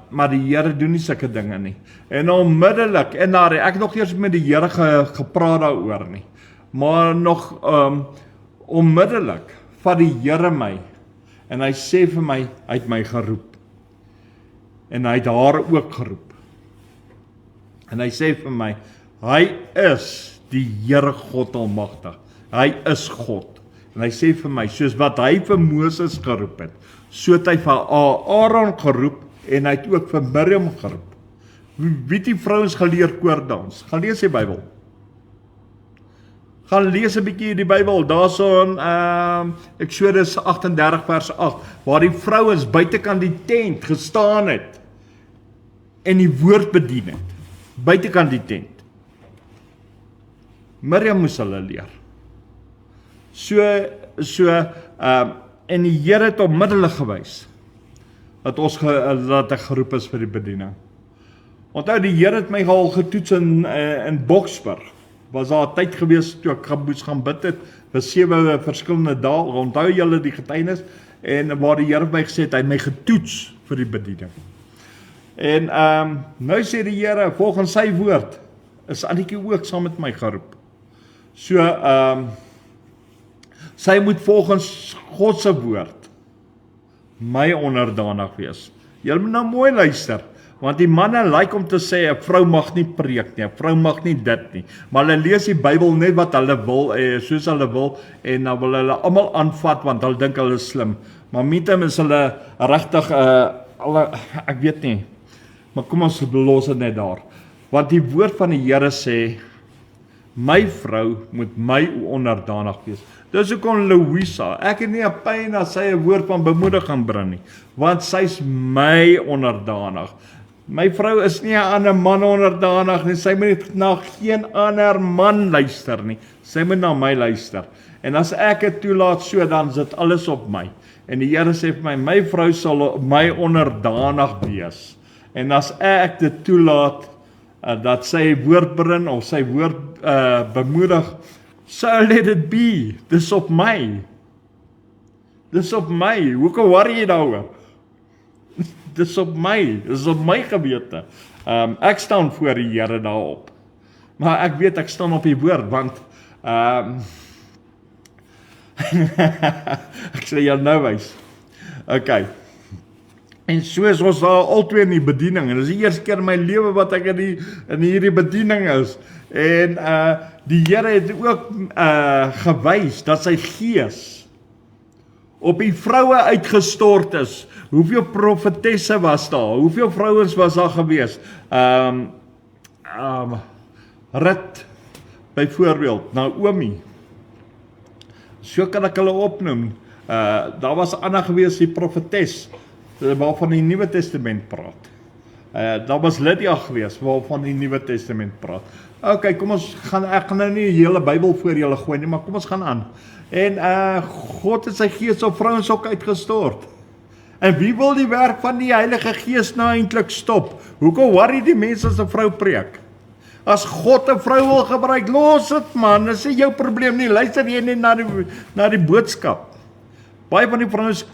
maar die Here doen nie sulke dinge nie. En onmiddellik, ek het nog eers met die Here gepraat daaroor nie, maar nog onmiddellik vat die Here my, en hy sê vir my, hy het my geroep, en hy het haar ook geroep, en hy sê vir my, hy is die Here God Almagtig, hy is God, en hy sê vir my, soos wat hy vir Moses geroep het, so het hy vir Aaron geroep, en hy het ook vir Miriam geroep. Wie het die vrouens geleer koordans? Gaan lees die Bybel. Gaan lees 'n bietjie die Bybel, daarso in Eksodus 38 vers 8, waar die vrouens buitekant die tent gestaan het, en die woord bedien het, buitekant die tent. Miriam moes hulle leer. En die Here het onmiddellik gewys, dat ek geroep is vir die bediening. Onthou, die Here het my al getoets in Boksburg. Was daar 'n tyd gewees toe ek moes gaan bid het, vir 7 verskillende dae, onthou julle die getuienis, en waar die Here my gesê het, hy het my getoets vir die bediening. En nou sê die Here, volgens sy woord, is Annetjie ook saam met my geroep. So, sy moet volgens God se woord my onderdanig wees. Julle moet nou mooi luister. Want die manne lyk om te sê, 'n vrou mag nie preek nie, 'n vrou mag nie dit nie. Maar hulle lees die Bybel net wat hulle wil, soos hulle wil, en dan wil hulle almal aanvat, want hulle dink hulle is slim. Maar metem is hulle regtig, ek weet nie, maar kom ons los dit net daar. Want die woord van die Here sê, my vrou moet my onderdanig wees. Dis hoekom Louisa, ek het nie 'n pyn as sy 'n woord van bemoediging bring nie, want sy's my onderdanig. My vrou is nie 'n ander man onderdanig nie, sy moet na geen ander man luister nie, sy moet na my luister. En as ek dit toelaat so, dan sit alles op my. En die Here sê vir my vrou sal my onderdanig wees. En as ek dit toelaat, dat sy woord bring, of sy woord bemoedig, so let it be, dis op my. Dis op my, hoekom worry jy daaroor? Dis op my gewete. Ek staan voor die Here daarop. Maar ek weet ek staan op die woord, want ek sê jou nou wys. Okay. En soos ons daar altyd in die bediening, en dis die eerste keer in my lewe wat ek in hierdie bediening is, en die Here het ook gewys dat sy gees op die vroue uitgestort is. Hoeveel profetesse was daar? Hoeveel vrouens was daar gewees? Rut, byvoorbeeld, Naomi. So kan ek hulle opnoem. Daar was ander gewees, die profetes, waarvan die Nuwe Testament praat. Daar was Lydia gewees, waarvan die Nuwe Testament praat. Ok, kom ons gaan, ek gaan nou nie die hele Bybel voor julle gooi nie, maar kom ons gaan aan. En God het sy gees op vrouens ook uitgestort. En wie wil die werk van die Heilige Gees nou eintlik stop? Hoekom worry die mense as 'n vrou preek? As God 'n vrou wil gebruik, los dit man, dis nie jou probleem nie. Luister jy net na die boodskap. Baie van die vrouens,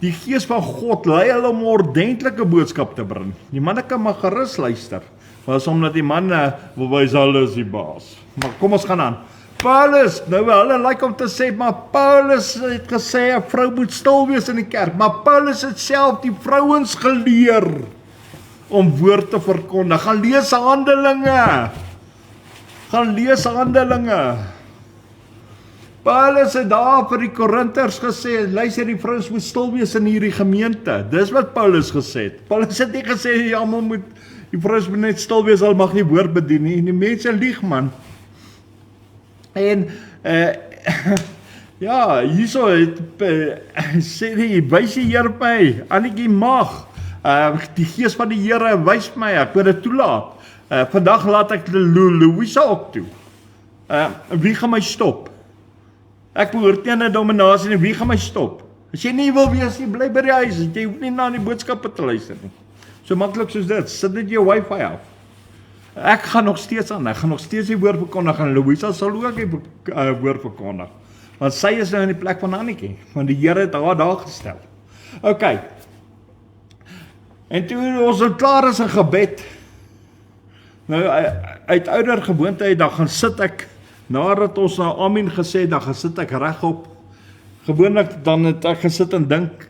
die Gees van God lei hulle om 'n ordentlike boodskap te bring. Die manne kan maar gerus luister. Maar is omdat die manne wil wys hulle is die baas. Maar kom ons gaan aan. Paulus, nou hulle lyk om te sê, maar Paulus het gesê 'n vrou moet stil wees in die kerk, maar Paulus het self die vrouens geleer om woord te verkondig. Gaan lees Handelinge. Paulus het daar vir die Korinters gesê, luister, die vrouens moet stil wees in hierdie gemeente. Dis wat Paulus gesê het. Paulus het nie gesê, die vrouens moet net stil wees, hulle mag nie woord bedien nie. En die mense lieg man. En ja, hierso sê die, wys die Here my, Annetjie mag, die Gees van die Here wys my, ek moet dit toelaat. Vandag laat ek Louisa ook toe. Wie gaan my stop? Ek behoort nie aan 'n dominasie nie, wie gaan my stop? As jy nie wil wees, jy bly by die huis, jy hoef nie na die boodskappe te luister nie. So maklik soos dit, sit net jou wifi af. Ek gaan nog steeds aan, ek gaan nog steeds die woord verkondig, en Louisa sal ook die woord verkondig. Want sy is nou in die plek van Annetjie, want die Here het haar daar gestel. Ok, en toe ons al klaar is in gebed, nou uit ouer gewoonte dan gaan sit ek, nadat ons na Amen gesê het, dan gaan sit ek regop. Gewoonlik dan het ek gesit en dink,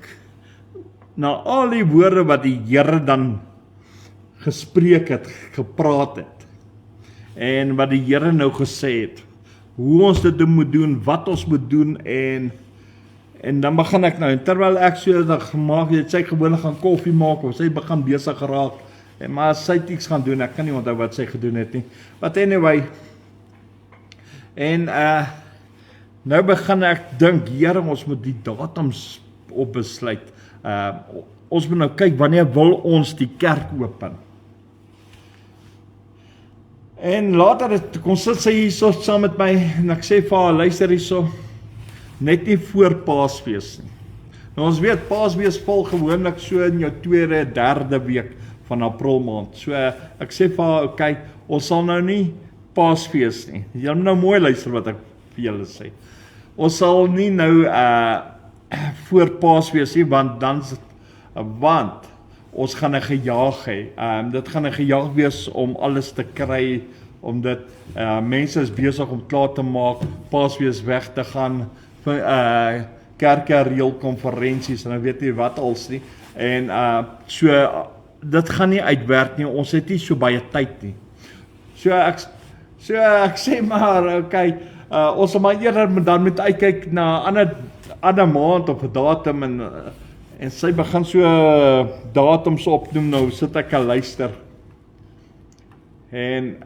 na al die woorde wat die Here dan gespreek het, gepraat het, en wat die Here nou gesê het, hoe ons dit moet doen, wat ons moet doen, en dan begin ek nou, en terwyl ek so dat gemaak het, sy gewoonlik gaan koffie maak, of sy begin besig geraak, maar as sy iets gaan doen, ek kan nie onthou wat sy gedoen het nie, but anyway, en nou begin ek dink, Here, ons moet die datums op besluit, ons moet nou kyk, wanneer wil ons die kerk open? En later kom sit sy hierso saam met my, en ek sê vir haar, luister hierso, net nie voor Paasfees nie. Nou ons weet, Paasfees val gewoonlik so in jou 2de, 3de week van April maand. So ek sê vir haar, ok, ons sal nou nie Paasfees nie. Jy moet nou mooi luister wat ek vir julle sê. Ons sal nie nou voor Paasfees nie, want ons gaan 'n gejaag hê. Dit gaan 'n gejaag wees om alles te kry, omdat mense is besig om klaar te maak, Paasfees weg te gaan, kerke reël konferensies en ek weet nie wat als nie. En so dit gaan nie uitwerk nie, ons het nie so baie tyd nie. So ek sê maar, okay, ons sal maar eerder dan moet uitkyk na ander maand of 'n datum en sy begin so datums opnoem, nou sit ek en luister. En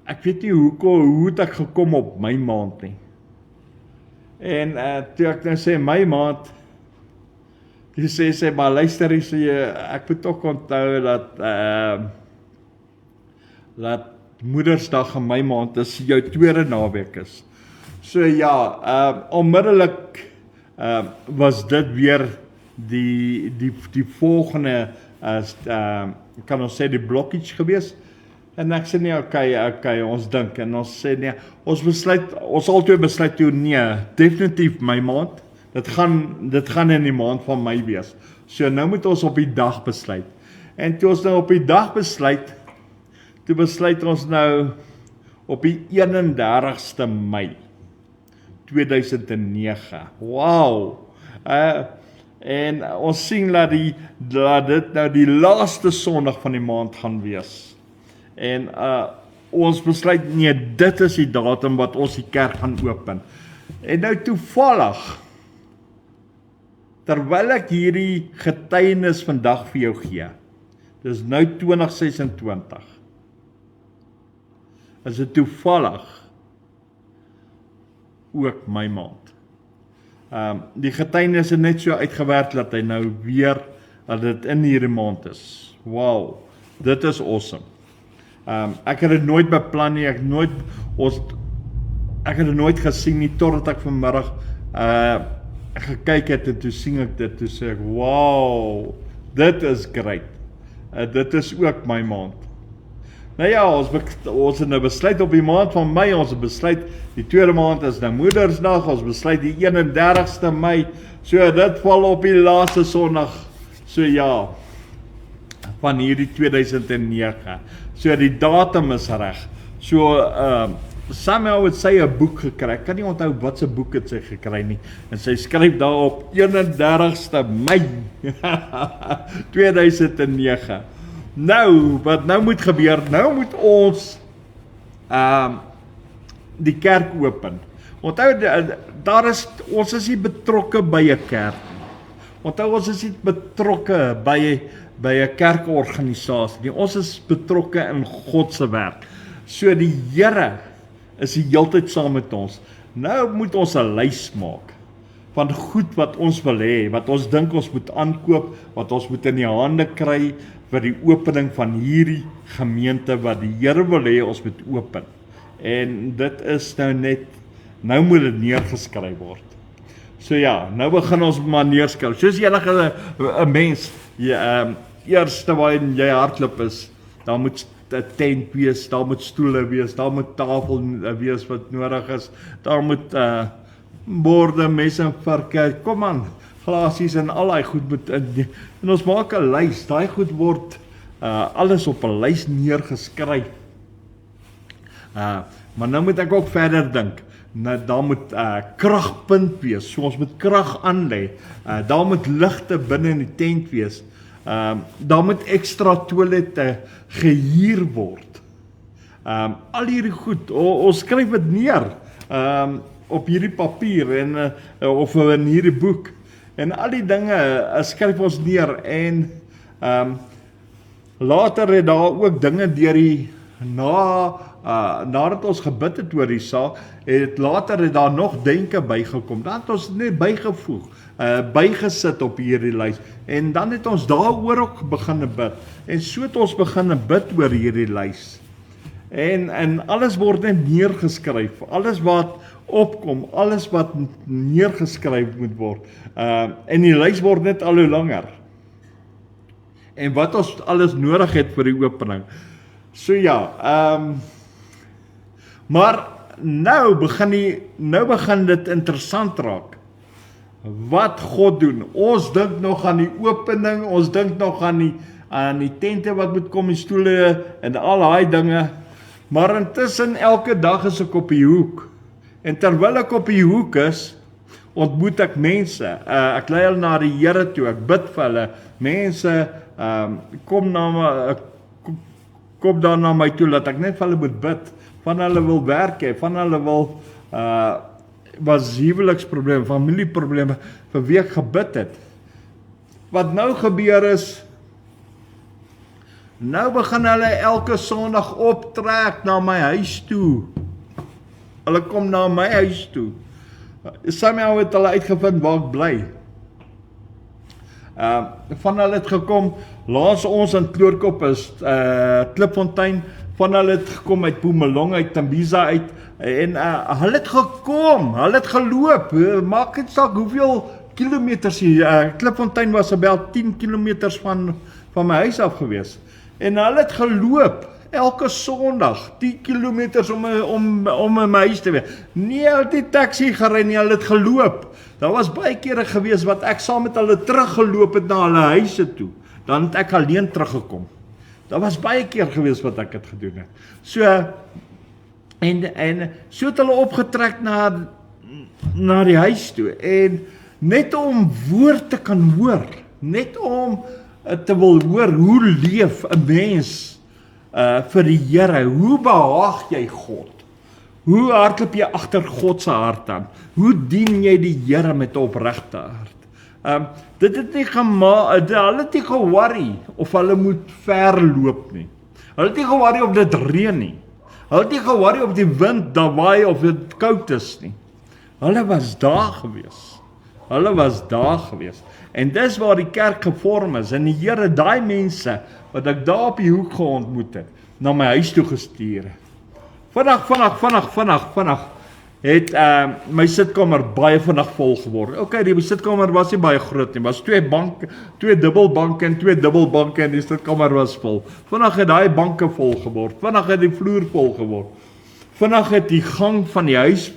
ek weet nie hoe het ek gekom op my maand nie. En toe ek nou sê my maand, toe sê sy, maar luister hier, ek moet ook onthou dat Moedersdag in my maand is jou tweede naweek is. So ja, onmiddellik was dit weer die volgende, kan ons sê die blokkage gewees. En ek sê nee, okay, ons dink en ons sê nee, ons altyd besluit toe nee, definitief my maand. Dit gaan in die maand van Mei wees. So nou moet ons op die dag besluit. En toe ons nou op die dag besluit, toe besluit ons nou op die 31ste Mei 2009. Wow! En ons sien dat dit nou die laaste Sondag van die maand gaan wees. En ons besluit, nee, dit is die datum wat ons die kerk gaan open. En nou toevallig, terwyl ek hierdie getuienis vandag vir jou gee, dis nou 2026, is dit toevallig ook my maand. Die getuienis is net so uitgewerk dat hy nou weer, dat dit in hierdie maand is. Wow, dit is awesome. Ek het dit nooit beplan nie, ek het dit nooit gesien nie, totdat ek vanmiddag gekyk het en toe sien ek dit, toe sê ek, wow, dit is great. Dit is ook my maand. Nou ja, ons het nou besluit op die maand van Mei, ons het besluit, die tweede maand is nou Moedersdag, ons besluit die 31ste Mei, so dit val op die laaste Sondag, so ja, van hierdie 2009. So die datum is reg. So Samuel het sy 'n boek gekry. Ek kan nie onthou wat se boek het sy gekry nie. En sy skryf daarop 31ste Mei 2009. Nou, wat nou moet gebeur? Nou moet ons die kerk open. Onthou, ons is nie betrokke by 'n kerk. Onthou, ons is nie betrokke by 'n kerkorganisasie nie. Ons is betrokke in God se werk. So die Here is die heeltyd saam met ons. Nou moet ons 'n lys maak van goed wat ons wil hê, wat ons dink ons moet aankoop, wat ons moet in die hande kry vir die opening van hierdie gemeente wat die Here wil hê ons moet open. En dit is nou net, nou moet dit neergeskryf word. So ja, nou begin ons maar neerskryf. Soos enige 'n mens, eerste waarin jy hardloop is, daar moet 'n tent wees, daar moet stoele wees, daar moet tafel wees wat nodig is, daar moet borde, messe en varke, kom aan, glasies en al daai goed moet in. En ons maak 'n lys, daai goed word alles op 'n lys neergeskryf. Maar nou moet ek ook verder dink. Nou, daar moet kragpunt wees, so ons moet krag aanlê. Daar moet ligte binne in die tent wees. Daar moet ekstra toilette gehuur word. Al hierdie goed, ons skryf dit neer op hierdie papier en of in hierdie boek. En al die dinge skryf ons neer en later het daar ook dinge deur die nadat ons gebid het oor die saak, later het daar nog denke bygekom. Dan het ons net bygevoeg, bygesit op hierdie lys. En dan het ons daaroor ook begin bid. En so het ons begin bid oor hierdie lys. En alles word net neergeskryf. Alles wat opkom, alles wat neergeskryf moet word. En die lys word net al hoe langer. En wat ons alles nodig het vir die opening. So ja, maar nou begin dit interessant raak. Wat God doen. Ons dink nog aan die opening, ons dink nog aan die tente wat moet kom, die stoele en al daai dinge. Maar intussen elke dag is ek op die hoek. En terwyl ek op die hoek is, ontmoet ek mense, ek lei hulle na die Here toe, ek bid vir hulle, mense kom dan na my toe, dat ek net vir hulle moet bid, van hulle wil werk hê, van hulle wil, was huweliksprobleme, familieprobleme, vir wie ek gebid het. Wat nou gebeur is, nou begin hulle elke Sondag optrek na my huis toe. Hulle kom na my huis toe. Somehow het hulle uitgevind waar ek bly. Van hulle het gekom, laas ons in Kloorkop is Klipfontein, van hulle het gekom uit Mpumalanga, uit Tembisa uit, en hulle het gekom, hulle het geloop, maak het saak hoeveel kilometers hier, Klipfontein was about 10 kilometers van my huis af gewees, en hulle het geloop, elke Sondag, 10 kilometers om in my huis te wees, nie hulle het die taxi gery nie, hulle het geloop, daar was baie kere gewees, wat ek saam met hulle teruggeloop het na hulle huise toe, dan het ek alleen teruggekom, daar was baie keer gewees wat ek het gedoen het, so, en so het hulle opgetrek na die huis toe, en net om woord te kan hoor, net om te wil hoor, hoe leef 'n mens vir die Here, hoe behaag jy God, hoe hardloop jy agter God se hart aan, hoe dien jy die Here met 'n opregte hart, dit het nie hulle het nie geworry of hulle moet ver loop nie, hulle het nie geworry of dit reën nie, hulle het nie geworry of die wind daar waai of dit koud is nie, hulle was daar gewees, en dis waar die kerk gevorm is, en die Here daai mense, wat ek daar op die hoek geontmoet het, na my huis toe gestuur. Vinnig, het my sitkamer baie vinnig vol geword. Okay, die sitkamer was nie baie groot nie, was 2 dubbelbanke en 2 dubbelbanke, en die sitkamer was vol. Vinnig het daai banke vol geword, vinnig het die vloer vol geword, vinnig het die gang van die huis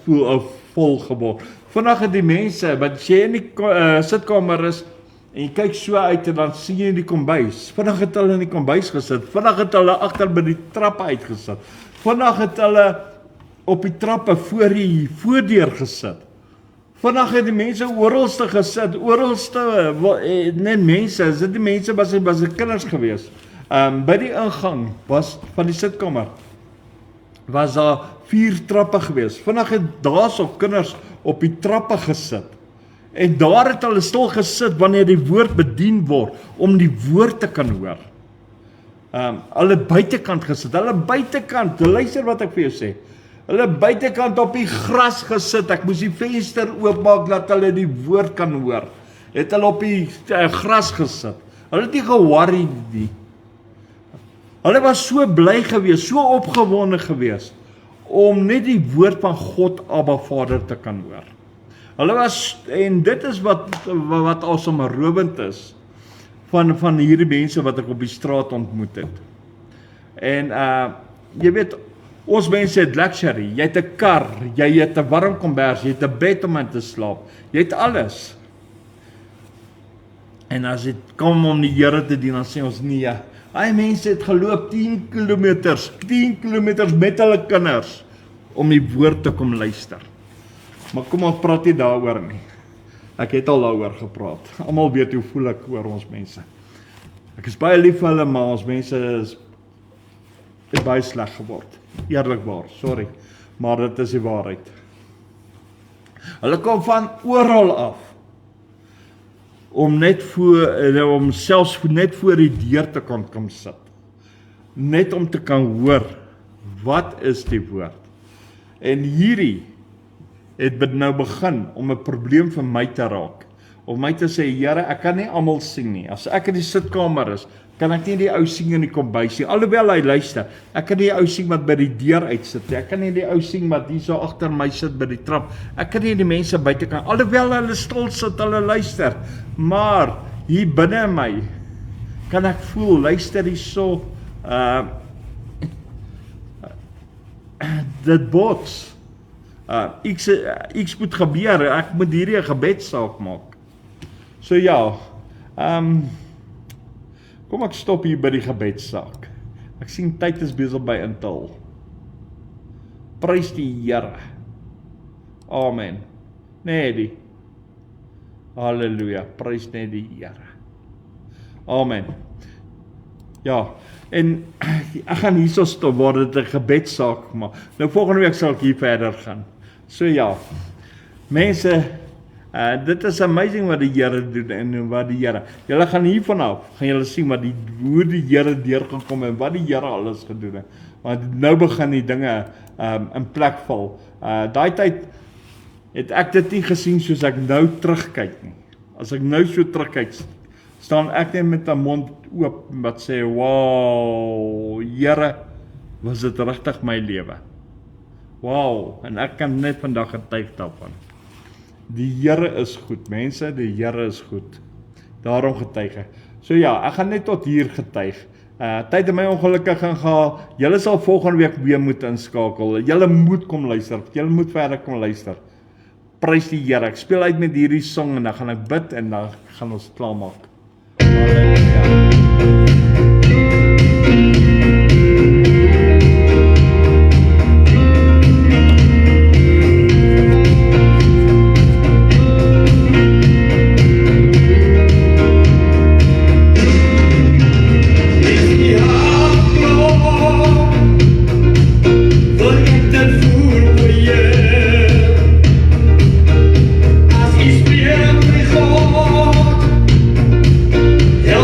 vol geword, vinnig het die mense, wat as jy in die sitkamer is, en jy kyk so uit en dan sien jy die kombuis, vinnig het hulle in die kombuis gesit, vinnig het hulle agter by die trappe uitgesit, vinnig het hulle op die trappe voor die voordeur gesit, vinnig het die mense oralste gesit, net mense, is dit die mense, was die kinders gewees, by die ingang van die sitkamer, was daar 4 trappe gewees, vinnig het daarso kinders op die trappe gesit, en daar het hulle stil gesit, wanneer die woord bedien word, om die woord te kan hoor, hulle buitekant gesit, luister wat ek vir jou sê, hulle buitekant op die gras gesit, ek moes die venster oopmaak, dat hulle die woord kan hoor, het hulle op die gras gesit, hulle het nie geworry nie, hulle was so bly gewees, so opgewonde gewees, om net die woord van God, Abba Vader, te kan hoor. Hulle was, en dit is wat asemrowend is, van hierdie mense wat ek op die straat ontmoet het. En, jy weet, ons mense het luxury, jy het 'n kar, jy het 'n warm kombers, jy het 'n bed om in te slaap, jy het alles. En as dit kom om die Here te dien, dan sê ons nee, hy mense het geloop 10 kilometers met hulle kinders, om die woord te kom luister. Maar kom ons praat nie daaroor nie. Ek het al daaroor gepraat. Almal weet hoe voel ek oor ons mense. Ek is baie lief vir hulle, maar ons mense is baie sleg geword. Eerlikwaar, sorry. Maar dit is die waarheid. Hulle kom van oral af, om selfs net voor die deur te kan kom sit. Net om te kan hoor, wat is die woord? En hierdie het nou begin om 'n probleem vir my te raak. Om my te sê, Here, ek kan nie almal sien nie. As ek in die sitkamer is, kan ek nie die ou sien in die kombuis nie. Alhoewel hy luister, ek kan nie die ou sien wat by die deur uitsit nie. Ek kan nie die ou sien wat hier so agter my sit by die trap. Ek kan nie die mense buite kan, alhoewel hulle stil sit, hulle luister. Maar hier binne in my kan ek voel, luister hierso, dit bots. Iets moet gebeur, ek moet hierdie 'n gebedssaak maak. So ja, kom ek stop hier by die gebedssaak. Ek sien tyd is besig by intel. Prys die Here. Amen. Nee, Eddie, Halleluja, prys net die Here. Amen. Ja, en ek gaan hierso stop, word dit 'n gebedssaak, maar nou volgende week sal ek hier verder gaan. So ja, mense, dit is amazing wat die Here doen en wat die Here, julle gaan hiervan af, gaan julle sien hoe die Here deurgekom en wat die Here alles gedoen het. Want nou begin die dinge in plek val. Daai tyd het ek dit nie gesien soos ek nou terugkyk nie. As ek nou so terugkyk, staan ek net met 'n mond oop wat sê, wow, Here, was dit regtig my lewe? Wow, en ek kan net vandag getuig daarvan. Die Here is goed, mense, die Here is goed. Daarom getuig ek. So ja, ek gaan net tot hier getuig. Tyd in my ongelukkig gaan, julle sal volgende week weer moet inskakel. Julle moet kom luister, julle moet verder kom luister. Prys die Here. Ek speel uit met hierdie song en dan gaan ek bid en dan gaan ons klaarmaak. Halleluja. Help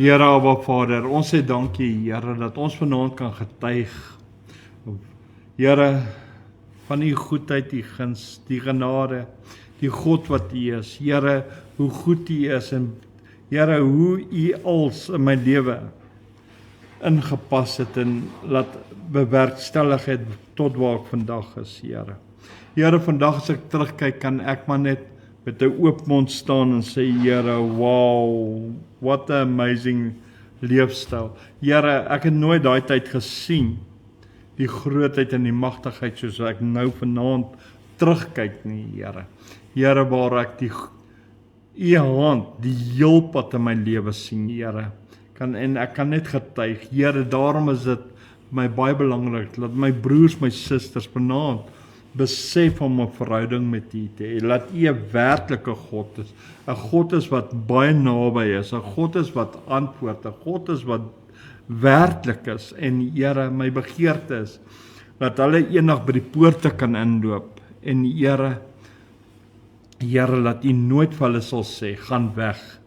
Here, Abba Vader, ons sê dankie, Here, dat ons vanaand kan getuig. Here, van u goedheid, die guns, die genade, die God wat u is. Here, hoe goed u is en Here, hoe u als in my lewe ingepas het en laat bewerkstellig het tot waar ek vandag is, Here. Here, vandag as ek terugkyk, kan ek maar net met 'n oop mond staan en sê, Here, wow, what a amazing leefstyl. Here, ek het nooit daai tyd gesien, die grootheid en die magtigheid soos ek nou vanaand terugkyk nie, Here. Here, waar ek u hand, die heelpad in my lewe sien, Here. En ek kan net getuig, Here, daarom is dit my baie belangrik, dat my broers, my susters vanaand besef om 'n verhouding met u te hê, dat u 'n werklike God is, 'n God is wat baie naby is, 'n God is wat antwoord, 'n God is wat werklik is, en Here, my begeerte is, dat hulle eendag by die poorte kan inloop, en Here, laat u nooit vir hulle sal sê, gaan weg,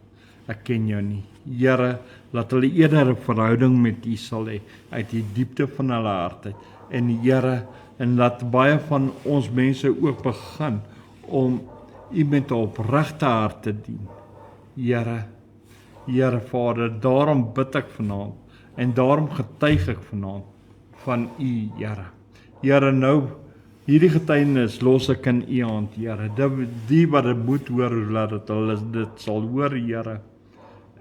ek ken jou nie. Here, laat hulle eerder 'n verhouding met u sal hê, uit die diepte van hulle hart uit, en Here, en laat baie van ons mense ook begin om u met 'n opregte hart te dien. Here Vader, daarom bid ek vanaand, en daarom getuig ek vanaand van u, Here. Here, nou, hierdie getuienis los ek in u hand, Here. Die wat dit moet hoor, laat hulle dit sal hoor, Here,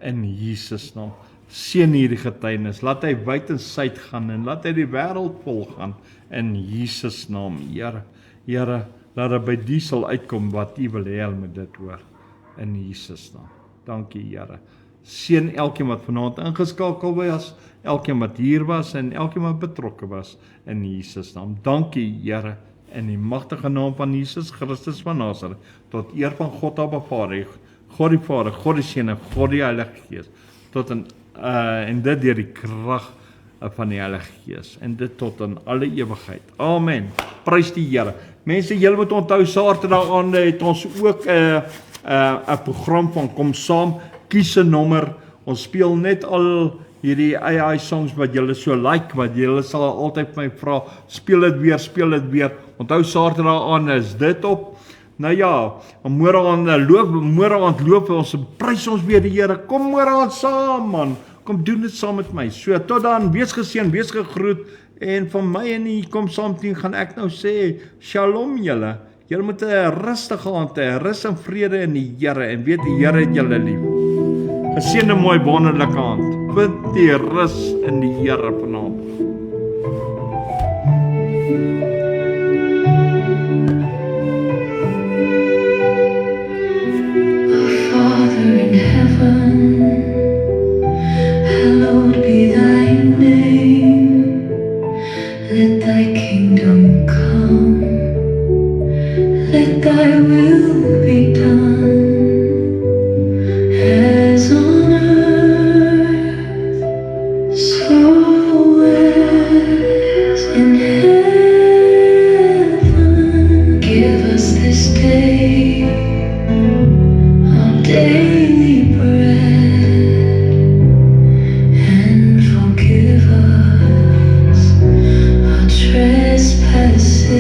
in Jesus naam. Seën hierdie getuienis, laat hy wyd en suid gaan, en laat hy die wêreld vol gaan, in Jesus naam, Here. Here, laat hy by die sal uitkom wat u wil hê hulle moet dit hoor, in Jesus naam. Dankie, Here. Seën elkeen wat vanaand ingeskakel was, elkeen wat hier was, en elkeen wat betrokke was, in Jesus naam. Dankie, Here, in die magtige naam van Jesus Christus van Nazareth, tot eer van God Abba Vader, God die Vader, God die Seun en God die Heilige Gees, tot en dit deur die krag van die Heilige Gees, en dit tot in alle ewigheid. Amen. Prys die Here. Mense, julle moet onthou, Saterdag aande het ons ook 'n program van Kom Saam, kies 'n nommer. Ons speel net al hierdie AI songs wat julle so like, wat julle sal altyd my vra, speel dit weer. Onthou, Saterdag aande is dit op. Nou ja, môre aand loop ons en prys ons weer die Here. Kom môre aand saam, man. Kom doen dit saam met my. So, tot dan, wees geseën, wees gegroet, en van my en die Kom Saam team gaan ek nou sê, Shalom julle. Julle moet 'n rustige aand hê, rus en vrede in die Here, en weet die Here het julle lief. Geseënde mooi wonderlike aand. Vind die rus in die Here vanaand. Father in heaven, hallowed be thy name. Let thy kingdom come. Let thy will be done, as on earth, so as in heaven. Give us this day our daily bread, and forgive us our trespasses,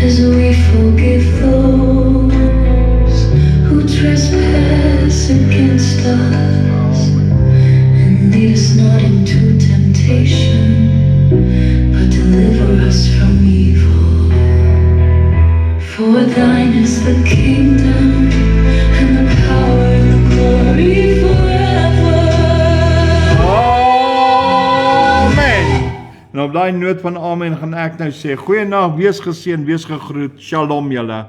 as we forgive those who trespass against us. And lead us not into temptation, but deliver us from evil. For thine is the kingdom, and the power, and the glory forever. Amen. En op daai noot van amen gaan ek nou sê, goeienaand, wees geseën, wees gegroet, Shalom julle.